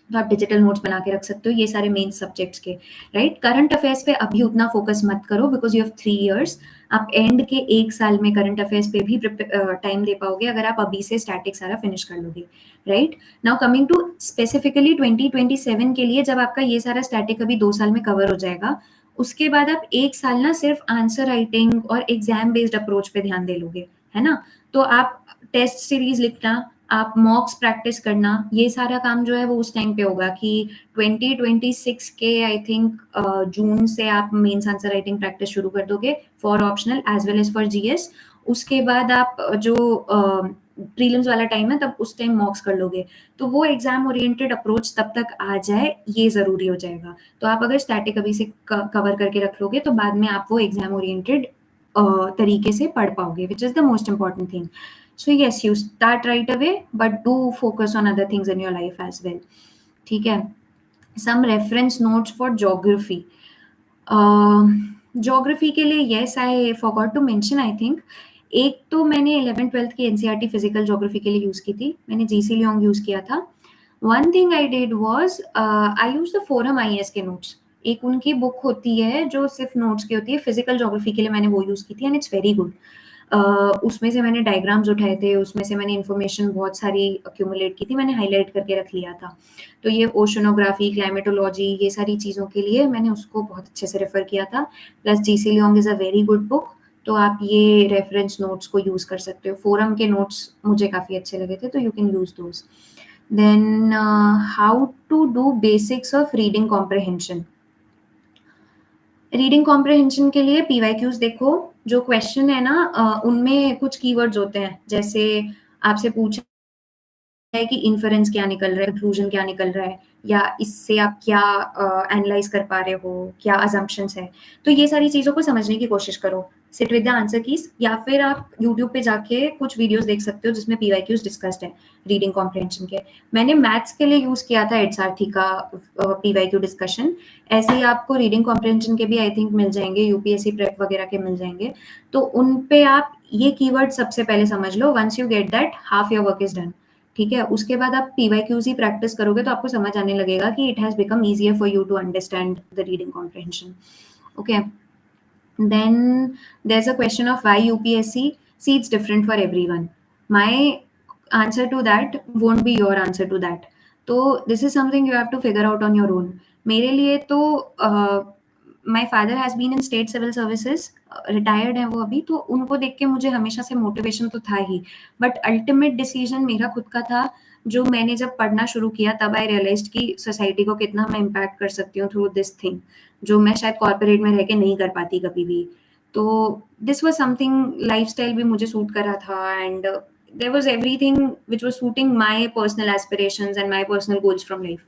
[SPEAKER 1] तो आप डिजिटल नोट्स बना के रख सकते हो ये सारे मेन सब्जेक्ट्स के, राइट? करंट अफेयर्स पे अभी उतना फोकस मत करो बिकॉज़ यू हैव 3 इयर्स। आप एंड के 1 साल में करंट अफेयर्स पे भी टाइम दे पाओगे अगर आप अभी से स्टैटिक सारा फिनिश कर लोगे, right? Now coming to specifically 2027 के लिए जब आपका ये सारा स्टैटिक अभी 2 साल में कवर हो जाएगा, उसके बाद आप 1 साल ना सिर्फ आंसर राइटिंग और एग्ज़ाम बेस्ड अप्रोच पे ध्यान दे लोगे, है ना? तो आप टेस्ट सीरीज़ लिखना, आप मॉक्स प्रैक्टिस करना, ये सारा काम जो है वो उस टाइम पे होगा कि 2026 के आई थिंक जून से आप मेंस आंसर राइटिंग प्रैक्टिस शुरू कर दोगे for optional as well as for GS. उसके बाद आप जो प्रीलिम्स वाला टाइम है तब उस टाइम मॉक्स कर लोगे। तो वो एग्ज़ाम ओरिएंटेड अप्रोच तब तक आ जाए, ये ज़रूरी हो जाएगा। तो आप अगर स्टैटिक अभी से कवर करके रख लोगे तो बाद में आप वो एग्ज़ाम ओरिएंटेड तरीके से पढ़ पाओगे, which is the most important thing. So yes, you start right away, but do focus on other things in your life as well. ठीक है? Some reference notes for geography. Geography के लिए yes, I forgot to mention I think. एक तो मैंने 11th-12th की NCERT physical geography के लिए यूज़ की थी। मैंने जीसी लियोंग यूज़ किया था। One thing I did was I used the Forum IAS के नोट्स। एक उनकी बुक होती है जो सिर्फ नोट्स की होती है। फिजिकल ज्योग्राफी के लिए मैंने वो यूज़ की थी एंड इट्स वेरी गुड। उसमें से मैंने डायग्राम्स उठाए थे, उसमें से मैंने इन्फॉर्मेशन बहुत सारी अक्यूमुलेट की थी, मैंने हाइलाइट करके रख लिया था। तो ये ओशनोग्राफी, क्लाइमेटोलॉजी ये सारी चीज़ों के लिए मैंने उसको बहुत अच्छे से रेफ़र किया था। Plus GC Leong is a very good book, तो आप ये रेफरेंस नोट्स को यूज़ कर सकते हो। फोरम के नोट्स मुझे काफ़ी अच्छे लगे थे, तो you can use those. Then how to do basics of reading comprehension. Reading comprehension के लिए पीवाईक्यूज देखो, जो क्वेश्चन है ना उनमें कुछ कीवर्ड्स होते हैं, जैसे आपसे पूछा है कि इन्फरेंस क्या निकल रहा है, कंक्लूजन क्या निकल रहा है, या इससे आप क्या एनालाइज कर पा रहे हो, क्या अजम्पशंस है। तो ये सारी चीज़ों को समझने की कोशिश करो। Sit with the answer keys, या फिर आप यूट्यूब पे जाके कुछ वीडियोस देख सकते हो जिसमें पीवाईक्यूज डिस्कस्ड है रीडिंग कॉम्प्रिहेंशन के। मैंने मैथ्स के लिए यूज़ किया था एडसारथी का पीवाईक्यू डिस्कशन। ऐसे ही आपको रीडिंग कॉम्प्रिहेंशन के भी आई थिंक मिल जाएंगे, यूपीएससी प्रेप वगैरह के मिल जाएंगे। तो उन पे आप ये कीवर्ड सबसे पहले समझ लो। Once you get that, half your work is done. ठीक है? उसके बाद आप पीवाईक्यूज ही प्रैक्टिस करोगे तो आपको समझ आने लगेगा कि it has become easier for you to understand the reading comprehension. Okay, then there's a question of why UPSC. See, it's different for everyone. My answer to that won't be your answer to that. तो this is something you have to figure out on your own. मेरे लिए तो my father has been in state civil services, retired हैं वो अभी, तो उनको देख के मुझे हमेशा से मोटिवेशन तो था ही, बट अल्टीमेट डिसीजन मेरा खुद का था। जो मैंने जब पढ़ना शुरू किया तब आई रियलाइज्ड कि सोसाइटी को कितना मैं इम्पैक्ट कर सकती हूँ थ्रू दिस थिंग, जो मैं शायद कॉर्पोरेट में रह के नहीं कर पाती कभी भी। तो दिस वाज समथिंग, लाइफस्टाइल भी मुझे सूट कर रहा था and there was everything which was suiting my personal aspirations and my personal goals from life.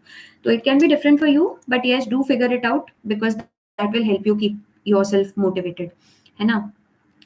[SPEAKER 1] So it can be different for you, but yes, do figure it out because that will help you keep yourself motivated, है ना?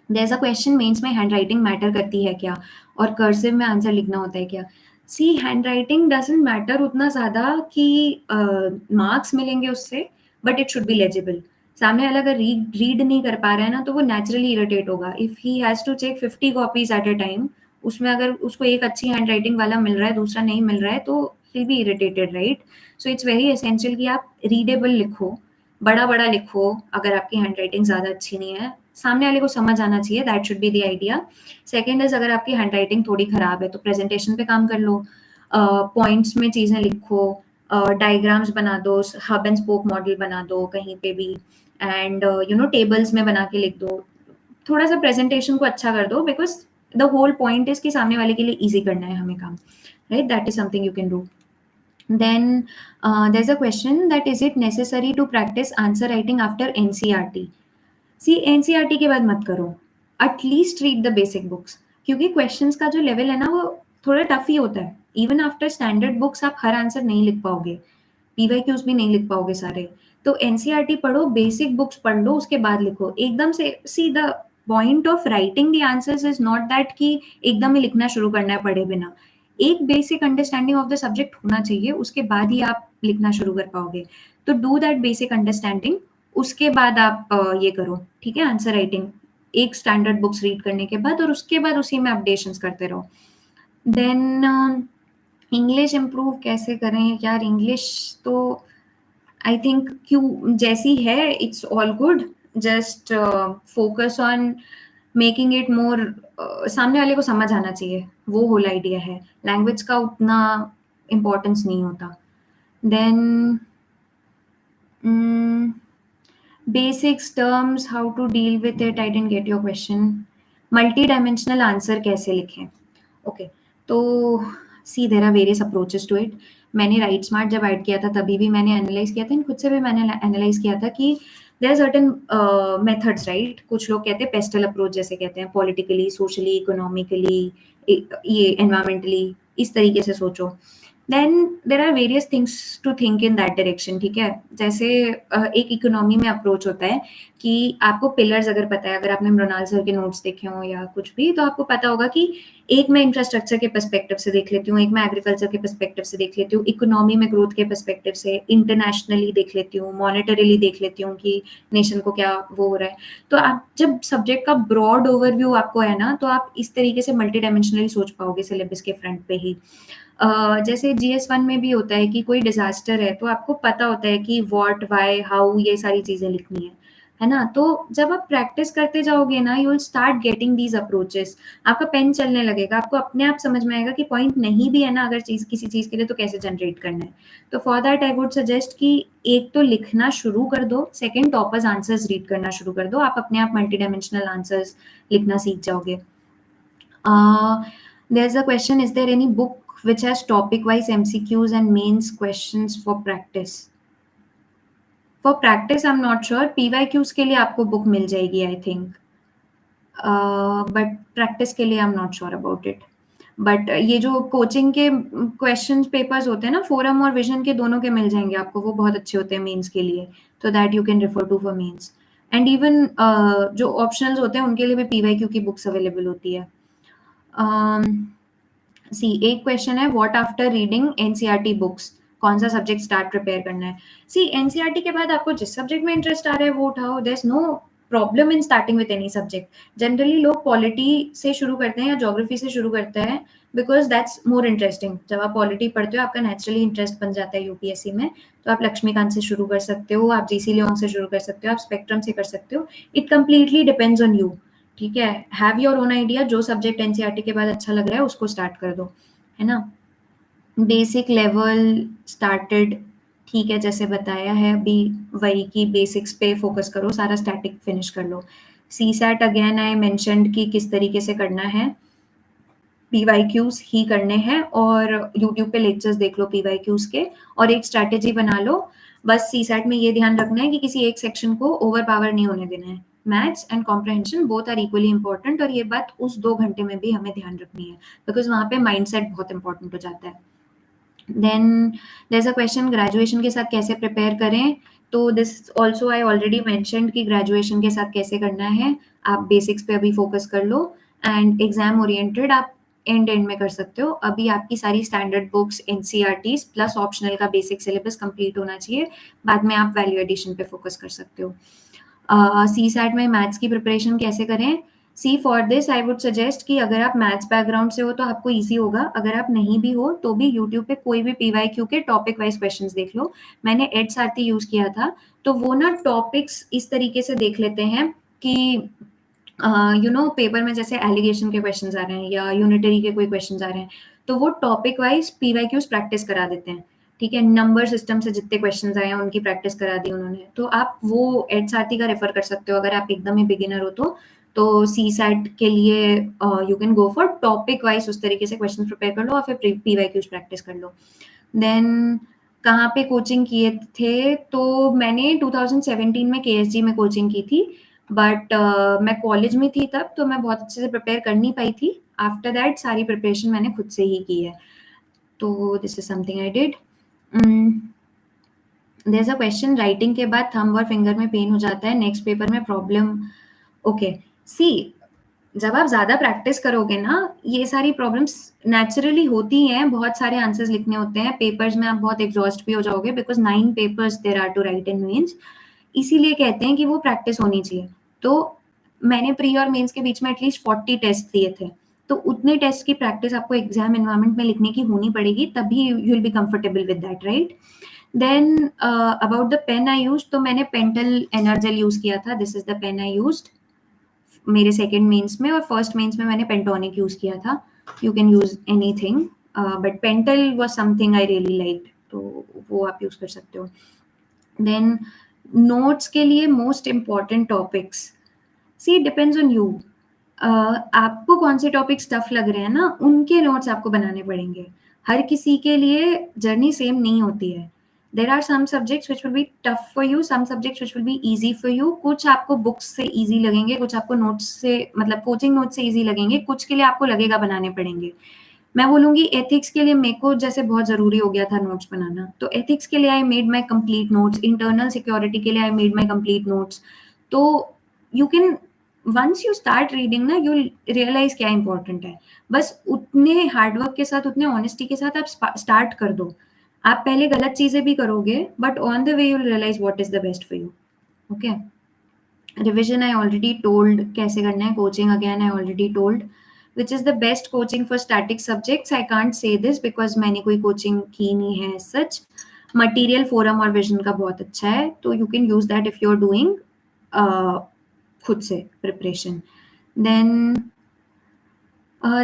[SPEAKER 1] There's a question, mains में handwriting matter करती है क्या, और cursive में answer लिखना होता है क्या? सी, हैंडराइटिंग डजंट मैटर उतना ज़्यादा कि मार्क्स मिलेंगे उससे, but it should be legible. सामने वाला अगर रीड नहीं कर पा रहा है ना तो वो नेचुरली इरिटेट होगा। If he has to check 50 copies at a time, उसमें अगर उसको एक अच्छी हैंडराइटिंग वाला मिल रहा है, दूसरा नहीं मिल रहा है, तो he'll be irritated, right? So it's very essential कि आप रीडेबल लिखो, बड़ा-बड़ा लिखो। अगर आपकी हैंडराइटिंग ज़्यादा अच्छी नहीं है, सामने वाले को समझ आना चाहिए, that should be the idea. Second is, अगर आपकी हैंडराइटिंग थोड़ी खराब है तो प्रेजेंटेशन पे काम कर लो। पॉइंट्स में चीज़ें लिखो, डायग्राम्स बना दो, हब एंड स्पोक मॉडल बना दो कहीं पे भी, एंड यू नो टेबल्स में बना के लिख दो। थोड़ा-सा प्रेजेंटेशन को अच्छा कर दो, because the whole point is कि सामने वाले के लिए ईज़ी करना है हमें काम, right? That is something you can do. Then there's a question that is it necessary to practice answer writing after NCERT? C, NCERT के बाद मत करो, at least read the basic books, क्योंकि क्वेश्चंस का जो लेवल है ना वो थोड़ा टफ ही होता है। इवन आफ्टर स्टैंडर्ड बुक्स आप हर आंसर नहीं लिख पाओगे, पीवाईक्यूज भी नहीं लिख पाओगे सारे। तो एनसीईआरटी पढ़ो, बेसिक बुक्स पढ़ लो, उसके बाद लिखो एकदम से। See, the point of writing the answers is not that कि एकदम ही लिखना शुरू करना है पढ़े बिना। एक basic understanding of the subject होना चाहिए, उसके बाद ही आप लिखना शुरू कर पाओगे। तो डू दैट बेसिक अंडरस्टैंडिंग, उसके बाद आप ये करो, ठीक है? आंसर राइटिंग, एक स्टैंडर्ड बुक्स रीड करने के बाद और उसके बाद उसी में अपडेशंस करते रहो। देन इंग्लिश इम्प्रूव कैसे करें? यार इंग्लिश तो आई थिंक क्यों जैसी है it's all good, just focus on making it more, सामने वाले को समझ आना चाहिए, वो होल आइडिया है। लैंग्वेज का उतना इम्पोर्टेंस नहीं होता। Then basics terms, how to deal with it, I dent get your question. Multi dimensional answer कैसे लिखें? ओके, तो see there are various approaches to it. मैंने राइट स्मार्ट जब ऐड किया था तभी भी मैंने एनालाइज किया था, खुद से भी मैंने एनालाइज किया था कि there are certain methods, right? कुछ लोग कहते हैं पेस्टल अप्रोच, जैसे कहते हैं पॉलिटिकली, सोशली, इकोनॉमिकली, ये एनवायरमेंटली, इस तरीके से सोचो। Then there are various things to think in that direction, ठीक है? जैसे एक इकोनॉमी में अप्रोच होता है कि आपको पिलर्स अगर पता है, अगर आपने मृणाल सर के नोट्स देखे हों या कुछ भी, तो आपको पता होगा कि एक मैं इंफ्रास्ट्रक्चर के पर्सपेक्टिव से देख लेती हूँ, एक मैं एग्रीकल्चर के पर्सपेक्टिव से देख लेती हूँ, इकोनॉमी में ग्रोथ के पर्सपेक्टिव से, इंटरनेशनली देख लेती हूँ, मॉनेटरीली देख लेती हूँ कि नेशन को क्या वो हो रहा है। तो आप जब सब्जेक्ट का ब्रॉड ओवरव्यू आपको है ना, तो आप इस तरीके से मल्टी डायमेंशनली सोच पाओगे सिलेबस के फ्रंट पे ही। जैसे GS1 में भी होता है कि कोई डिज़ास्टर है, तो आपको पता होता है कि व्हाट, व्हाई, हाउ, ये सारी चीज़ें लिखनी है ना? तो जब आप प्रैक्टिस करते जाओगे ना, you will start getting these approaches. आपका पेन चलने लगेगा, आपको अपने आप समझ में आएगा कि पॉइंट नहीं भी है ना अगर किसी चीज़ के लिए, तो कैसे जनरेट करना है। तो for that I would suggest कि एक तो लिखना शुरू कर दो, सेकंड टॉपर्स आंसर्स रीड करना शुरू कर दो, आप अपने आप मल्टी डायमेंशनल आंसर्स लिखना सीख जाओगे। There's a question, is there any book which has topic wise MCQs and mains questions for practice? For practice I'm not sure, PYQs के लिए आपको बुक मिल जाएगी आई थिंक, बट प्रैक्टिस के लिए आई am not sure about it. But ये जो coaching के question papers होते हैं ना, फोरम और विजन के दोनों के मिल जाएंगे आपको, वो बहुत अच्छे होते हैं मेंस के लिए, तो that you can refer to for mains. And even जो ऑप्शनल्स होते हैं उनके लिए भी PYQ की बुक्स अवेलेबल होती है। सी एक क्वेश्चन है, what after reading NCERT books, कौन सा सब्जेक्ट स्टार्ट प्रिपेयर करना है? सी NCERT के बाद आपको जिस सब्जेक्ट में इंटरेस्ट आ रहा है वो उठाओ, there is no problem in starting with any subject. Generally लोग पॉलिटी से शुरू करते हैं या ज्योग्राफी से शुरू करते हैं, बिकॉज दैट्स मोर इंटरेस्टिंग। जब आप पॉलिटी पढ़ते हो आपका नेचुरली इंटरेस्ट बन जाता है UPSC में, तो आप लक्ष्मीकांत से शुरू कर सकते हो, आप GC लियोंग से शुरू कर सकते हो, आप स्पेक्ट्रम से कर सकते हो। It completely depends on you, ठीक है? हैव योर ओन आइडिया, जो सब्जेक्ट NCERT के बाद अच्छा लग रहा है उसको स्टार्ट कर दो, है ना? बेसिक लेवल स्टार्टेड, ठीक है, जैसे बताया है अभी, वही की बेसिक्स पे फोकस करो, सारा स्टैटिक फिनिश कर लो। CSAT अगेन आई मेंशन्ड कि किस तरीके से करना है, PYQs ही करने हैं, और यूट्यूब पे लेक्चर्स देख लो PYQs के, और एक स्ट्रैटेजी बना लो। बस CSAT में ये ध्यान रखना है कि किसी एक सेक्शन को ओवर पावर नहीं होने देना है। Maths and comprehension both are equally important, और ये बात उस 2 घंटे में भी हमें ध्यान रखनी है, बिकॉज वहाँ पे माइंडसेट बहुत इंपॉर्टेंट हो जाता है। Then there is a question, graduation के साथ कैसे प्रिपेयर करें? तो this also I already mentioned कि ग्रेजुएशन के साथ कैसे करना है, आप बेसिक्स पे अभी फोकस कर लो, एंड एग्जाम ओरिएंटेड आप एंड में कर सकते हो। अभी आपकी सारी standard books, NCERTs plus optional का बेसिक सिलेबस कंप्लीट होना चाहिए, बाद में आप वैल्यू एडिशन पे फोकस कर सकते हो। CSAT में मैथ्स की प्रिपरेशन कैसे करें? See for this I would suggest कि अगर आप मैथ्स बैकग्राउंड से हो तो आपको ईजी होगा, अगर आप नहीं भी हो तो भी यूट्यूब पे कोई भी PYQ के टॉपिक वाइज क्वेश्चंस देख लो। मैंने EdSarthi यूज किया था, तो वो ना टॉपिक्स इस तरीके से देख लेते हैं कि पेपर में जैसे एलिगेशन के क्वेश्चंस आ रहे हैं या यूनिटरी के कोई क्वेश्चंस आ रहे हैं, तो वो टॉपिक वाइज PYQs प्रैक्टिस करा देते हैं, ठीक है? नंबर सिस्टम से जितने क्वेश्चंस आए हैं उनकी प्रैक्टिस करा दी उन्होंने, तो आप वो EdSarthi का रेफर कर सकते हो अगर आप एकदम ही बिगिनर हो तो CSAT के लिए you can go for topic wise, उस तरीके से क्वेश्चन प्रिपेयर कर लो और फिर PYQs प्रैक्टिस कर लो। देन कहाँ पे कोचिंग किए थे? तो मैंने 2017 में KSG में कोचिंग की थी, बट मैं कॉलेज में थी तब, तो मैं बहुत अच्छे से प्रिपेयर कर नहीं पाई थी। आफ्टर दैट सारी प्रिपरेशन मैंने खुद से ही की है, तो this is something I did. There is a question, writing के बाद थंब और फिंगर में पेन हो जाता है, नेक्स्ट पेपर में प्रॉब्लम। ओके, सी जब आप ज़्यादा प्रैक्टिस करोगे ना, ये सारी प्रॉब्लम्स नेचुरली होती हैं, बहुत सारे आंसर्स लिखने होते हैं, पेपर्स में आप बहुत एग्जॉस्ट भी हो जाओगे, because 9 papers there are to write in mains. इसीलिए कहते हैं कि वो प्रैक्टिस होनी चाहिए। तो मैंने प्री और मेंस के बीच में एटलीस्ट 40 टेस्ट दिए थे। तो उतने टेस्ट की प्रैक्टिस आपको एग्ज़ाम एनवायरनमेंट में लिखने की होनी पड़ेगी, तभी you will be comfortable with that, right? Then about the pen I used, तो मैंने पेंटल एनर्जेल यूज़ किया था। This is the pen I used मेरे सेकंड मेंस में, और फर्स्ट मेंस में मैंने पेंटोनिक यूज़ किया था। You can use anything, but Pentel was something I really liked, तो वो आप यूज़ कर सकते हो। देन नोट्स के लिए most important topics, see it depends on you. आपको कौन से टॉपिक्स टफ लग रहे हैं ना, उनके नोट्स आपको बनाने पड़ेंगे। हर किसी के लिए जर्नी सेम नहीं होती है। There are some subjects which will be tough for you, some subjects which will be easy for you. कुछ आपको बुक्स से ईजी लगेंगे, कुछ आपको नोट्स से, मतलब कोचिंग नोट्स से ईजी लगेंगे, कुछ के लिए आपको लगेगा बनाने पड़ेंगे। मैं बोलूँगी एथिक्स के लिए मेरे को जैसे बहुत ज़रूरी हो गया था नोट्स बनाना, तो एथिक्स के लिए I made my complete notes, internal security के लिए I made my complete notes. तो you can, once you start reading ना, यू रियलाइज क्या इंपॉर्टेंट है। बस उतने हार्डवर्क के साथ, उतने ऑनेस्टी के साथ आप स्टार्ट कर दो। आप पहले गलत चीज़ें भी करोगे, but on the way you realise what is the best for you. Okay, revision I already told कैसे करना है, coaching again I already told. Which is the best coaching for static subjects, I can't say this because मैंने कोई coaching की नहीं है such. Material Forum और Vision का बहुत अच्छा है, तो you can use that if you are doing खुद से preparation. Then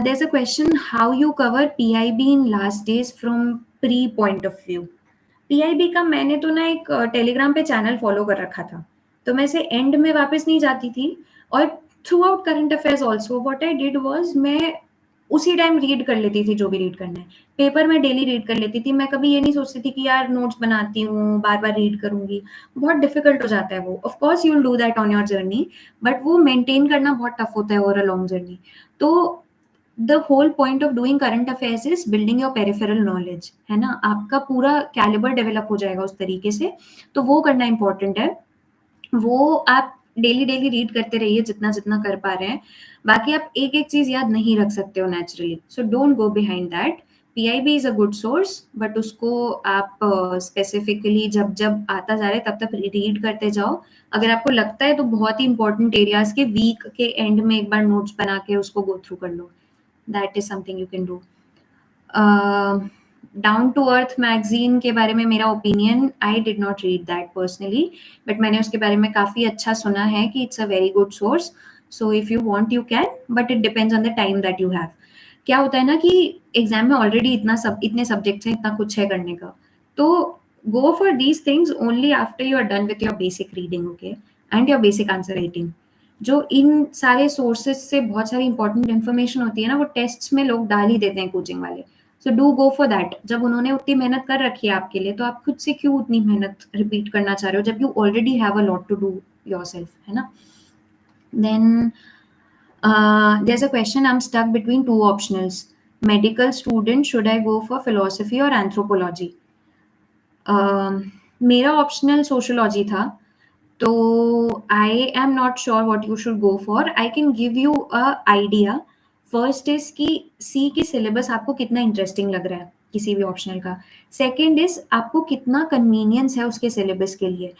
[SPEAKER 1] there's a question, how you cover PIB in last days from pre point of view। PIB का मैंने तो ना एक टेलीग्राम पे चैनल फॉलो कर रखा था, तो मैं से एंड में वापस नहीं जाती थी। और through out current affairs also what I did was, मैं उसी टाइम रीड कर लेती थी जो भी रीड करना है। पेपर में डेली रीड कर लेती थी, मैं कभी ये नहीं सोचती थी कि यार नोट्स बनाती हूँ, बार बार रीड करूंगी, बहुत डिफिकल्ट हो जाता है वो। Of course you will do that on your journey, but वो मेंटेन करना बहुत टफ होता है ओवर अ लॉन्ग जर्नी। तो the whole point of doing current affairs is building your peripheral knowledge, है ना, आपका पूरा कैलिबर डेवलप हो जाएगा उस तरीके से। तो वो करना इंपॉर्टेंट है। वो आप डेली डेली रीड करते रहिए जितना जितना कर पा रहे हैं। बाकी आप एक एक चीज याद नहीं रख सकते हो naturally, so don't go behind that. PIB is a good source, but उसको आप स्पेसिफिकली जब जब आता जा रहा है तब तक रीड करते जाओ। अगर आपको लगता है तो बहुत ही इंपॉर्टेंट एरियाज के वीक के एंड में एक बार नोट्स बना के उसको गो थ्रू कर लो। That is something you can do. Down to earth magazine के बारे में मेरा opinion, I did not read that personally, but मैंने उसके बारे में काफ़ी अच्छा सुना है कि it's a very good source. So if you want you can, but it depends on the time that you have. क्या होता है ना कि एग्जाम में ऑलरेडी इतने सब्जेक्ट्स हैं, इतना कुछ है करने का, तो go for these things only after you are done with your basic reading, okay, and your basic answer writing. जो इन सारे सोर्सेज से बहुत सारी इंपॉर्टेंट इन्फॉर्मेशन होती है ना, वो टेस्ट्स में लोग डाल ही देते हैं कोचिंग वाले। So do go for that. जब उन्होंने उतनी मेहनत कर रखी है आपके लिए, तो आप खुद से क्यों उतनी मेहनत रिपीट करना चाह रहे हो जब you already have a lot to do yourself, है ना। Then there's a question, I'm stuck between two optionals, medical student, should I go for philosophy or anthropology? मेरा ऑप्शनल सोशियोलॉजी था, तो आई am not sure what you should go for. I can give you a idea. First is कि सी की syllabus आपको कितना interesting लग रहा है किसी भी ऑप्शनल का। सेकंड इज आपको कितना कन्वीनियंस है उसके सिलेबस के लिए।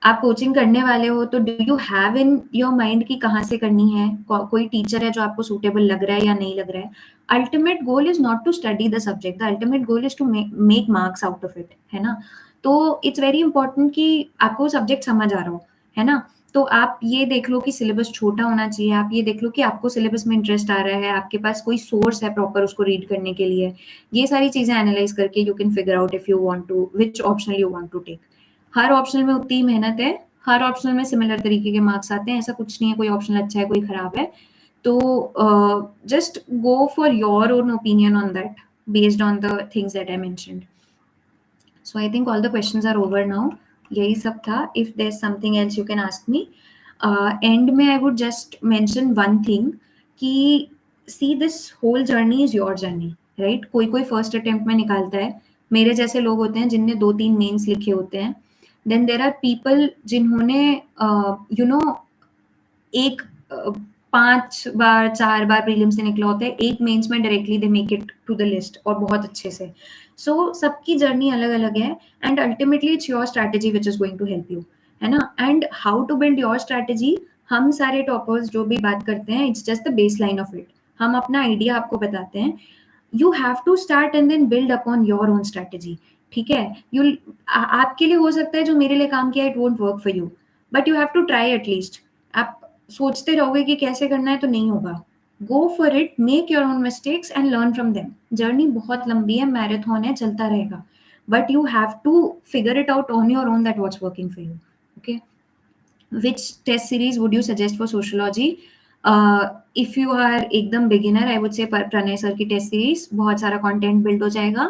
[SPEAKER 1] आप कोचिंग करने वाले हो तो do you have in your mind कि कहाँ से करनी है, कोई टीचर है जो आपको सूटेबल लग रहा है या नहीं लग रहा है। Ultimate goal is not to study the subject, the ultimate goal is to make marks out of it, है ना। तो इट्स वेरी इंपॉर्टेंट कि आपको सब्जेक्ट समझ आ रहा हो, है ना। तो आप ये देख लो कि सिलेबस छोटा होना चाहिए, आप ये देख लो कि आपको सिलेबस में इंटरेस्ट आ रहा है, आपके पास कोई सोर्स है प्रॉपर उसको रीड करने के लिए। ये सारी चीजें एनालाइज करके you can figure out if you want to which optional you want to take. हर ऑप्शनल में उतनी ही मेहनत है, हर ऑप्शनल में सिमिलर तरीके के मार्क्स आते हैं, ऐसा कुछ नहीं है कोई ऑप्शनल अच्छा है कोई खराब है। तो just go for your own opinion on that based on the things that I mentioned. So I think all the questions are over now. यही सब था। If there is something else you can ask me. End में I would just mention one thing कि see this whole journey is your journey, right. कोई कोई first attempt में निकालता है, मेरे जैसे लोग होते हैं जिनने 2-3 मेंस लिखे होते हैं। देन देर आर पीपल जिन्होंने यू नो एक 5 बार 4 बार प्रीलिम से निकला होता है, एक मेंस में directly they make it to the list और बहुत अच्छे से। सो सबकी जर्नी अलग अलग है, and ultimately it's your strategy which is going to help you. है ना? And how to build your strategy, हम सारे टॉपर्स जो भी बात करते हैं, it's just the base line of it. हम अपना आइडिया आपको बताते हैं, you have to start and then build upon your own strategy. ठीक है? आपके लिए हो सकता है जो मेरे लिए काम किया it won't work for you, but you have to try at least. आप सोचते रहोगे कि कैसे करना है तो नहीं होगा। गो for it, make your own mistakes and learn from them. Journey बहुत लंबी है, मैराथन है, चलता रहेगा, but you have to figure it out on your own that what's working for you. Okay, which test series would you suggest for sociology? If you are एकदम beginner, I would say Pranay sir की test series, बहुत सारा content build हो जाएगा।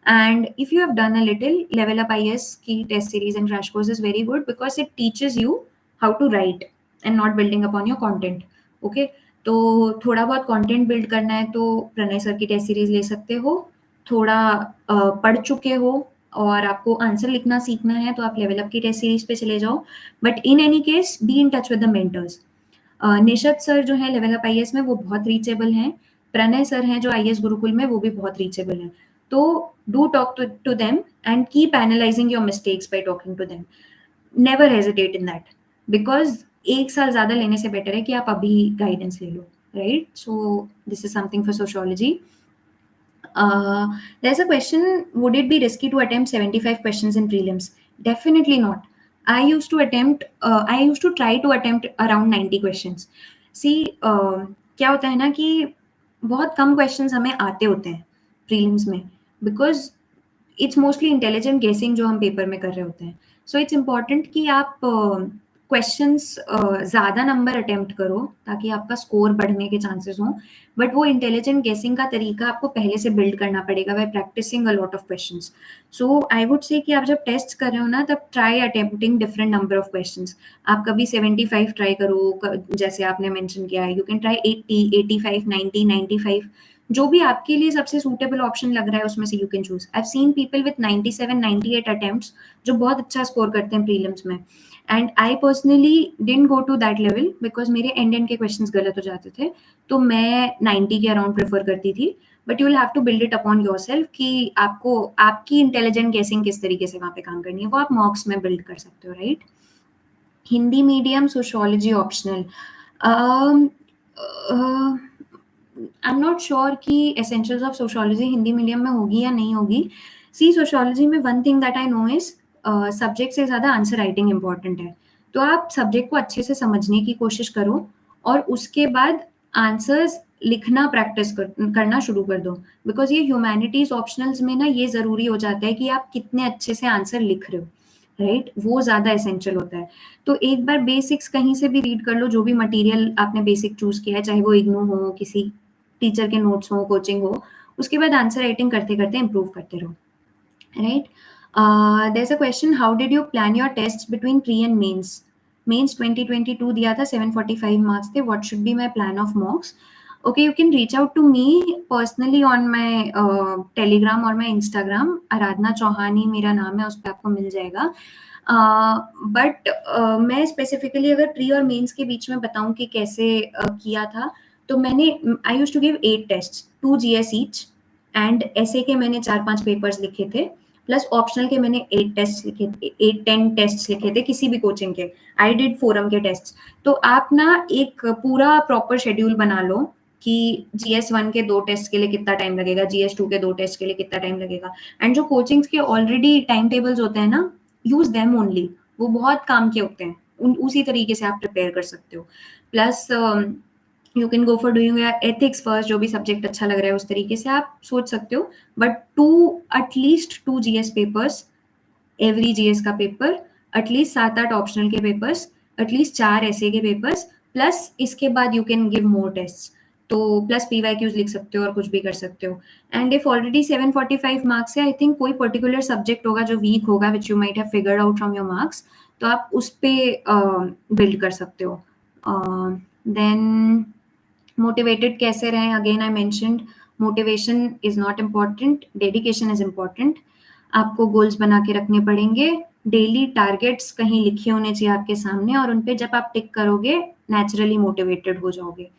[SPEAKER 1] And if you have done a little, level up IAS की test series and crash course is very good because it teaches you how to write and not building upon your content. Okay, तो थोड़ा बहुत content build करना है तो Pranay sir की test series ले सकते हो। थोड़ा पढ़ चुके हो और आपको आंसर लिखना सीखना है तो आप लेवल अप की टेस्ट सीरीज पे चले जाओ। But in any case be in touch with the mentors. Nishat sir जो है लेवल अप आईएएस में, वो बहुत रीचेबल हैं। प्रणय सर हैं जो आईएएस गुरुकुल में, वो भी बहुत रीचेबल हैं। तो do talk to them and keep analysing your mistakes by talking to them. Never hesitate in that, because 1 साल ज्यादा लेने से बेटर है कि आप अभी गाइडेंस ले लो, right? So this is something for sociology. There's a question, would it be risky to attempt 75 questions in prelims? Definitely not. I used to try to attempt around 90 questions. See, क्या होता है ना कि बहुत कम questions हमें आते होते हैं prelims में, because इट्स मोस्टली इंटेलिजेंट गेसिंग जो हम पेपर में कर रहे होते हैं। सो इट्स इम्पॉर्टेंट कि आप क्वेश्चंस ज़्यादा नंबर अटेम्प्ट करो ताकि आपका स्कोर बढ़ने के चांसेस हों, बट वो इंटेलिजेंट गेसिंग का तरीका आपको पहले से बिल्ड करना पड़ेगा by practising a lot of questions. So I would say कि आप जब टेस्ट कर रहे हो ना, तब try attempting different number of questions. आप कभी 75 ट्राई करो, जैसे आपने मेंशन किया है, यू कैन ट्राई 80, 85, 90, 95, जो भी आपके लिए सबसे सूटेबल ऑप्शन लग रहा है उसमें से you can choose. I have seen people with 97, 98 attempts जो बहुत अच्छा स्कोर करते हैं प्रीलिम्स में, and I personally didn't go to that level because मेरे एंड के क्वेश्चंस गलत हो जाते थे, तो मैं 90 के अराउंड प्रेफर करती थी। But you will have to build it upon yourself कि आपको आपकी इंटेलिजेंट गेसिंग किस तरीके से वहाँ पे काम करनी है, वो आप मॉक्स में बिल्ड कर सकते हो, right? Hindi medium, sociology optional. I am not sure कि essentials of sociology Hindi medium में होगी या नहीं होगी। सी, सोशियोलॉजी में one thing that I know is subject से ज़्यादा आंसर राइटिंग इंपॉर्टेंट है। तो आप सब्जेक्ट को अच्छे से समझने की कोशिश करो और उसके बाद आंसर्स लिखना प्रैक्टिस करना शुरू कर दो, बिकॉज ये ह्यूमैनिटीज ऑप्शनल्स में ना ये ज़रूरी हो जाता है कि आप कितने अच्छे से आंसर लिख रहे हो, राइट? वो ज़्यादा एसेंशियल होता है। तो एक बार बेसिक्स कहीं से भी रीड कर लो, जो भी मटेरियल आपने बेसिक चूज किया है, चाहे वो इग्नू हो, किसी टीचर के नोट्स हो, कोचिंग हो, उसके बाद आंसर राइटिंग करते करते इम्प्रूव करते रहो, right? There is a question, how did you plan your test between pre and mains? Mains 2022 दिया था, 745 मार्क्स थे, what should be my plan of mocks? Okay, you can reach out to me personally on my Telegram और my Instagram, Aradhana Chauhan ही मेरा नाम है, उस पर आपको मिल जाएगा। बट मैं स्पेसिफिकली अगर प्री और मेंस के बीच में बताऊं कि कैसे किया था, तो मैंने I used to give 8 test, 2 GS each, and ऐसे के मैंने 4-5 पेपर्स लिखे थे, प्लस ऑप्शनल के मैंने 8 टेस्ट लिखे थे, 8-10 टेस्ट लिखे थे किसी भी कोचिंग के। आई डिड फोरम के टेस्ट। तो आप ना एक पूरा प्रॉपर शेड्यूल बना लो कि GS1 के 2 टेस्ट के लिए कितना टाइम लगेगा, GS2 के 2 टेस्ट के लिए कितना टाइम लगेगा, एंड जो कोचिंग्स के ऑलरेडी टाइम टेबल्स होते हैं ना, यूज देम ओनली, वो बहुत काम के होते हैं, उसी तरीके से आप प्रिपेयर कर सकते हो। Plus you can go for doing ethics first, जो भी सब्जेक्ट अच्छा लग रहा है उस तरीके से आप सोच सकते हो। But at least 2 GS papers, every GS का पेपर, एटलीस्ट 7-8 ऑप्शनल के पेपर्स, एटलीस्ट 4 ऐसे के पेपर्स, प्लस इसके बाद you can give more test, तो प्लस PYQs लिख सकते हो और कुछ भी कर सकते हो। एंड इफ ऑलरेडी 745 मार्क्स है, आई थिंक कोई पर्टिकुलर सब्जेक्ट होगा जो वीक होगा, which you might have figured out from your marks, तो आप उस पे बिल्ड कर सकते हो। देन मोटिवेटेड कैसे रहें? Again I mentioned, motivation is not important, dedication is important. आपको गोल्स बना के रखने पड़ेंगे, डेली टारगेट्स कहीं लिखे होने चाहिए आपके सामने, और उन पे जब आप टिक करोगे नेचुरली मोटिवेटेड हो जाओगे,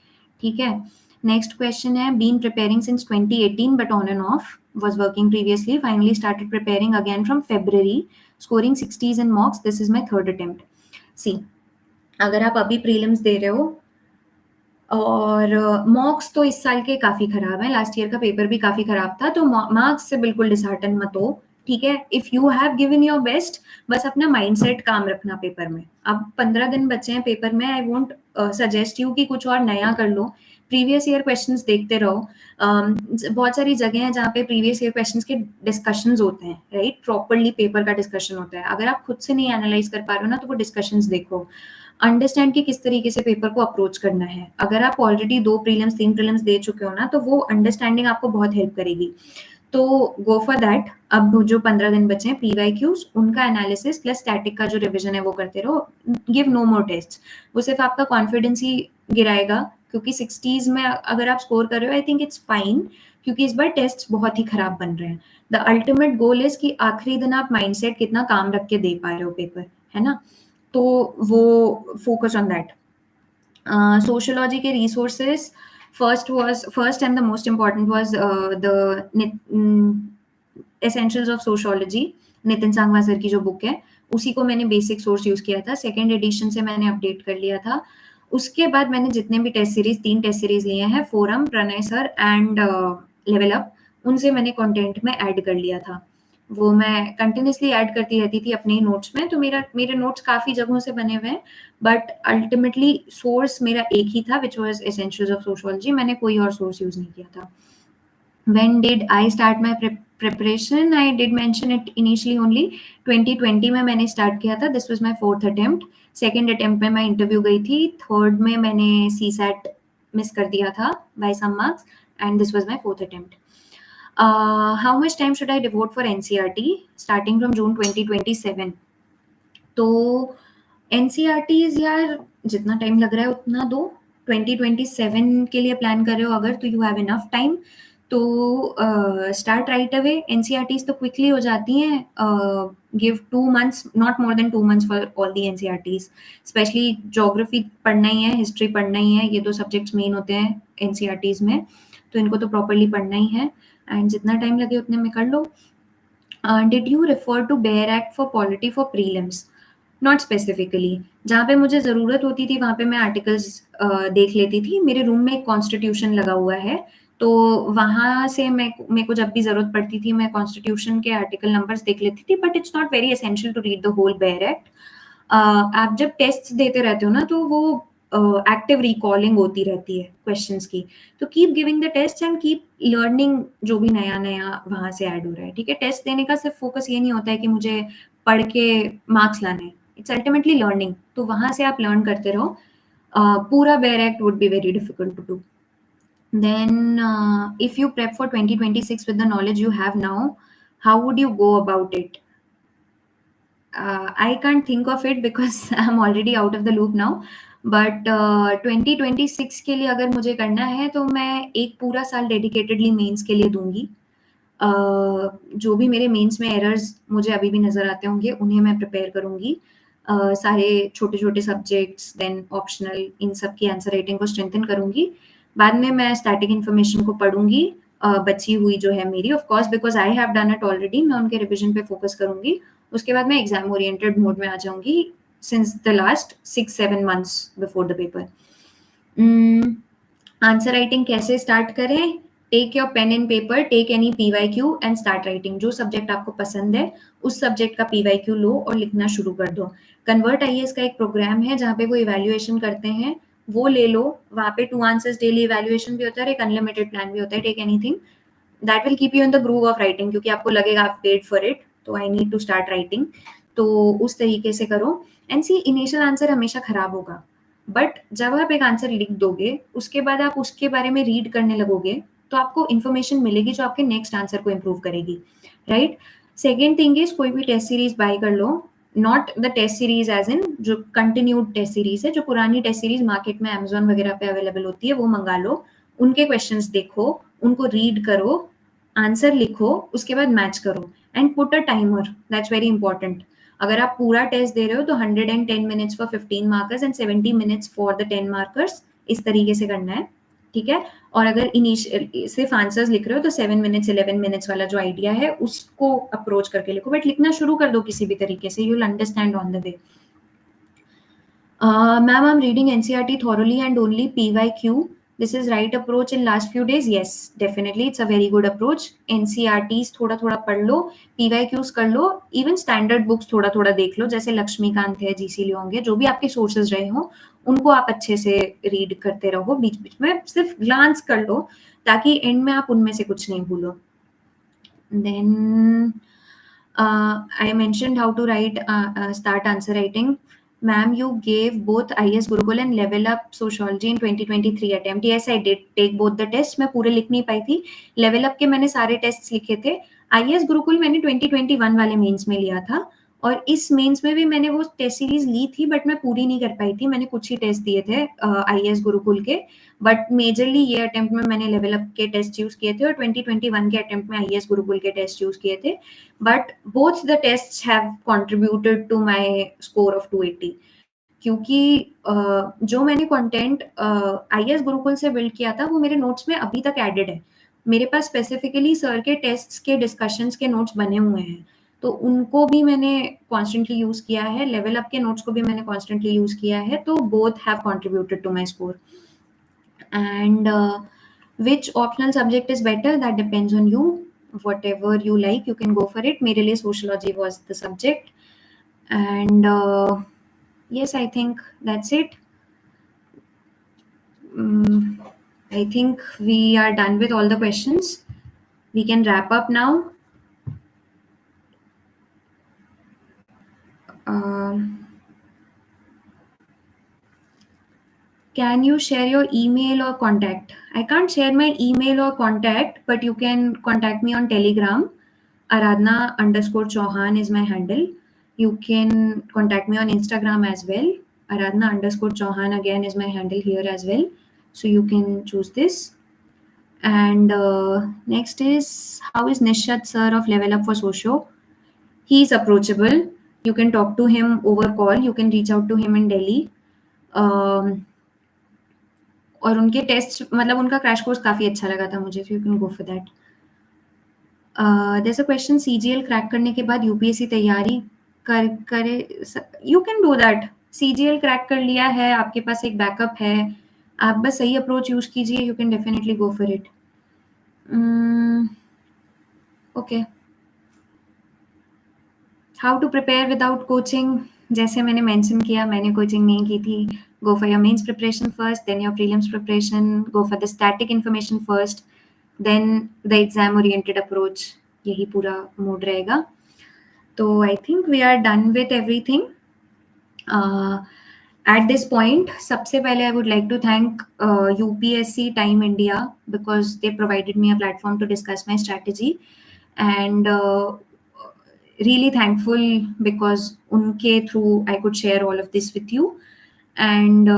[SPEAKER 1] ठीक है? नेक्स्ट क्वेश्चन है, been preparing since 2018 but on and off, was working previously, finally started preparing again from February, scoring 60s in mocks, this is my third attempt. सी, अगर आप अभी प्रीलिम्स दे रहे हो और मॉक्स तो इस साल के काफ़ी खराब हैं, लास्ट ईयर का पेपर भी काफ़ी खराब था, तो मार्क्स से बिल्कुल डिसहार्टन मत हो, ठीक है? If you have given your best, बस अपना माइंडसेट काम रखना पेपर में। अब 15 दिन बचे हैं पेपर में, आई वोंट सजेस्ट यू कि कुछ और नया कर लो। प्रीवियस ईयर क्वेश्चंस देखते रहो। बहुत सारी जगह हैं जहाँ पे प्रीवियस ईयर क्वेश्चंस के डिस्कशंस होते हैं, राइट? प्रॉपर्ली पेपर का डिस्कशन होता है। अगर आप खुद से नहीं एनालाइज़ कर पा रहे हो ना, तो वो डिस्कशंस देखो। अंडरस्टैंड कि किस तरीके से पेपर को अप्रोच करना है। अगर आप ऑलरेडी 2 प्रीलिम्स 3 प्रीलिम्स दे चुके हो ना, तो वो अंडरस्टैंडिंग आपको बहुत हेल्प करेगी। तो गो फॉर दैट। अब जो 15 दिन बचे हैं पीवाईक्यूज, उनका एनालिसिस प्लस स्टैटिक का जो रिवीजन है वो करते रहो। गिव नो मोर टेस्ट। वो सिर्फ आपका कॉन्फिडेंस ही गिराएगा, क्योंकि 60s में अगर आप स्कोर कर रहे हो, आई थिंक इट्स फाइन, क्योंकि इस बार टेस्ट बहुत ही खराब बन रहे हैं। द अल्टीमेट गोल इज कि आखिरी दिन आप माइंडसेट कितना काम रख के दे पा रहे हो पेपर, है ना? तो वो फोकस ऑन दैट। Sociology के resources, first and the most important was Essentials of Sociology, Nitin Sangwan sir की जो बुक है, उसी को मैंने बेसिक सोर्स यूज किया था। सेकेंड एडिशन से मैंने अपडेट कर लिया था। उसके बाद मैंने जितने भी टेस्ट सीरीज 3 टेस्ट सीरीज लिए हैं, Forum, Pranay sir and Level Up, उनसे मैंने कंटेंट में ऐड कर लिया था। वो मैं कंटिन्यूअसली ऐड करती रहती थी अपने ही नोट्स में, तो मेरे नोट्स काफ़ी जगहों से बने हुए हैं, बट अल्टीमेटली सोर्स मेरा एक ही था, which was essentials of sociology. मैंने कोई और सोर्स यूज़ नहीं किया था। When did I start my preparation? I did mention it initially only 2020 में मैंने स्टार्ट किया था। This was my fourth attempt. Second attempt में मैं इंटरव्यू गई थी। थर्ड में मैंने सीसैट मिस कर दिया था by some marks, and this was my fourth attempt. How much time should I devote for NCERT starting from June 2027? तो एनसीईआरटीज यार, जितना टाइम लग रहा है उतना दो। 2027 के लिए प्लान कर रहे हो अगर, तो यू हैव इनफ टाइम। तो स्टार्ट राइट अवे। एनसीईआरटीज तो क्विकली हो जाती हैं। Give 2 months, not more than 2 months for all the NCERTs. Specially geography पढ़ना ही है, हिस्ट्री पढ़ना ही है, ये 2 सब्जेक्ट्स मेन होते हैं एनसीईआरटीज में, तो इनको तो प्रॉपरली पढ़ना ही है, एंड जितना टाइम लगे उतने में कर लो। Did you refer to bare act for polity for prelims? Not specifically. जहाँ पे मुझे ज़रूरत होती थी वहाँ पे मैं आर्टिकल्स देख लेती थी। मेरे रूम में एक कॉन्स्टिट्यूशन लगा हुआ है, तो वहाँ से मेरे को जब भी ज़रूरत पड़ती थी, मैं कॉन्स्टिट्यूशन के आर्टिकल नंबर्स देख लेती थी, but it's not very essential to read the whole bare act. आप जब टेस्ट देते रहते हो ना, तो वो एक्टिव रिकॉलिंग होती रहती है क्वेश्चंस की। तो keep giving the test and keep learning जो भी नया-नया वहाँ से ऐड हो रहा है, ठीक है? टेस्ट देने का सिर्फ फोकस ये नहीं होता है कि मुझे पढ़ के मार्क्स लाने हैं। It's ultimately learning. तो वहाँ से आप लर्न करते रहो। पूरा bare act would be very difficult to do. Then, if you prep for 2026 with the knowledge you have now, how would you go about it? I can't think of it because I'm already out of the loop now. But 2026 के लिए अगर मुझे करना है, तो मैं एक पूरा साल डेडिकेटेडली मेंस के लिए दूंगी। जो भी मेरे मेंस में एरर्स मुझे अभी भी नज़र आते होंगे, उन्हें मैं प्रिपेयर करूंगी। सारे छोटे-छोटे सब्जेक्ट्स, देन ऑप्शनल, इन सब की आंसर राइटिंग को स्ट्रेंथन करूंगी। बाद में मैं स्टैटिक इन्फॉर्मेशन को पढ़ूंगी, बची हुई जो है मेरी, of course because I have done it already. मैं उनके रिविजन पे फोकस करूंगी। उसके बाद मैं एग्जाम ओरिएंटेड मोड में आ जाऊंगी since the last 6-7 months before the paper. Answer writing कैसे स्टार्ट करें? Take your pen and paper, take any PYQ and start writing. जो सब्जेक्ट आपको पसंद है, उस सब्जेक्ट का पीवाईक्यू लो और लिखना शुरू कर दो। कन्वर्ट आईएएस का एक प्रोग्राम है जहाँ पे वो इवैल्यूएशन करते हैं, वो ले लो। वहाँ पे 2 आंसर्स डेली इवैल्यूएशन भी होता है और एक अनलिमिटेड प्लान भी होता है। Take anything that will keep you in the groove of writing, क्योंकि आपको लगेगा आप पेड फॉर इट, तो I need to start writing. तो उस तरीके से करो। एंड सी, इनिशियल आंसर हमेशा खराब होगा, बट जब आप एक आंसर लिख दोगे, उसके बाद आप उसके बारे में रीड करने लगोगे, तो आपको इन्फॉर्मेशन मिलेगी जो आपके नेक्स्ट आंसर को इम्प्रूव करेगी, राइट? सेकेंड थिंग इज, कोई भी टेस्ट सीरीज बाय कर लो। Not the test series as in जो कंटिन्यूड टेस्ट सीरीज है, जो पुरानी टेस्ट सीरीज मार्केट में अमेजोन वगैरह पे अवेलेबल होती है, वो मंगा लो। उनके क्वेश्चंस देखो, उनको रीड करो, आंसर लिखो, उसके बाद मैच करो, and put a timer. That's very important. अगर आप पूरा टेस्ट दे रहे हो, तो 110 minutes for 15 markers and 70 minutes for the 10 markers, इस तरीके से करना है, ठीक है? और अगर इनिशियल सिर्फ आंसर्स लिख रहे हो, तो 7 मिनट्स 11 मिनट्स वाला जो आइडिया है, उसको अप्रोच करके लिखो, बट लिखना शुरू कर दो किसी भी तरीके से। You will understand on the way. Ma'am, I'm reading NCERT thoroughly and only PYQ. This is right approach in last few days. Yes, definitely, it's a very good approach. NCERTs थोड़ा थोड़ा पढ़ लो, PYQs कर लो, even standard books थोड़ा थोड़ा देख लो, जैसे लक्ष्मीकांत है, GC Leong है, जो भी आपके सोर्सेज रहे हो, उनको आप अच्छे से रीड करते रहो, बीच बीच में सिर्फ ग्लांस कर लो, ताकि एंड में आप उनमें से कुछ नहीं भूलो. Then I mentioned how to write, start answer writing. Ma'am, you gave both IS Gurukul and Level Up Sociology in 2023 attempt. Yes, I did take both the tests. मैं पूरे लिख नहीं पाई थी. Level Up के मैंने सारे टेस्ट लिखे थे. IS गुरुकुल मैंने 2021 वाले मेंस में लिया था और इस मेंस में भी मैंने वो टेस्ट सीरीज ली थी बट मैं पूरी नहीं कर पाई थी. मैंने कुछ ही टेस्ट दिए थे IS गुरुकुल के, बट मेजरली ये अटेम्प्ट में मैंने लेवल अप के टेस्ट यूज किए थे और 2021 के अटेम्प्ट में IS गुरुकुल के टेस्ट यूज किए थे. But both the test have contributed to my score of 280 क्योंकि जो मैंने कंटेंट IS गुरुकुल से बिल्ड किया था वो मेरे नोट्स में अभी तक एडेड है. मेरे पास स्पेसिफिकली सर के टेस्ट्स के डिस्कशंस के नोट्स बने हुए हैं, तो उनको भी मैंने कॉन्स्टेंटली यूज किया है. लेवल अप के नोट्स को भी मैंने कॉन्स्टेंटली यूज किया है, तो both have contributed to my score. And which optional subject is better, that depends on you. Whatever you like, you can go for it. मेरे लिए sociology was the subject. And yes, I think that's it. I think we are done with all the questions. We can wrap up now. Can you share your email or contact? I can't share my email or contact, but you can contact me on Telegram. Aradhna_Chauhan is my handle. You can contact me on Instagram as well. Aradhna_Chauhan again is my handle here as well. So you can choose this. And next is, how is Nishad sir of Level Up for Socio? He is approachable. You can talk to him over call. You can reach out to him in Delhi. और उनके test, मतलब उनका crash course काफ़ी अच्छा लगा था मुझे. You can go for that. There is a question, CGL crack करने के बाद यूपीएससी तैयारी करे. You can do that. CGL crack कर लिया है, आपके पास एक बैकअप है, आप बस सही अप्रोच यूज कीजिए. You can definitely go for it. Okay, how to prepare without coaching. जैसे मैंने मेंशन किया, मैंने कोचिंग नहीं की थी. Go for your mains preparation first, then your prelims preparation. Go for the static information first, then the exam oriented approach. यही पूरा mode रहेगा. तो I think we are done with everything. At this point, सबसे पहले I would like to thank UPSC Time India because they provided me a platform to discuss my strategy, and really thankful because unke through I could share all of this with you. And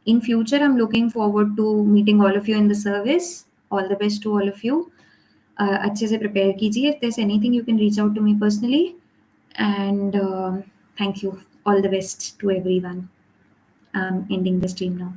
[SPEAKER 1] in future, I'm looking forward to meeting all of you in the service. All the best to all of you. अच्छे से prepare कीजिए. If there's anything, you can reach out to me personally. And thank you. All the best to everyone. I'm ending the stream now.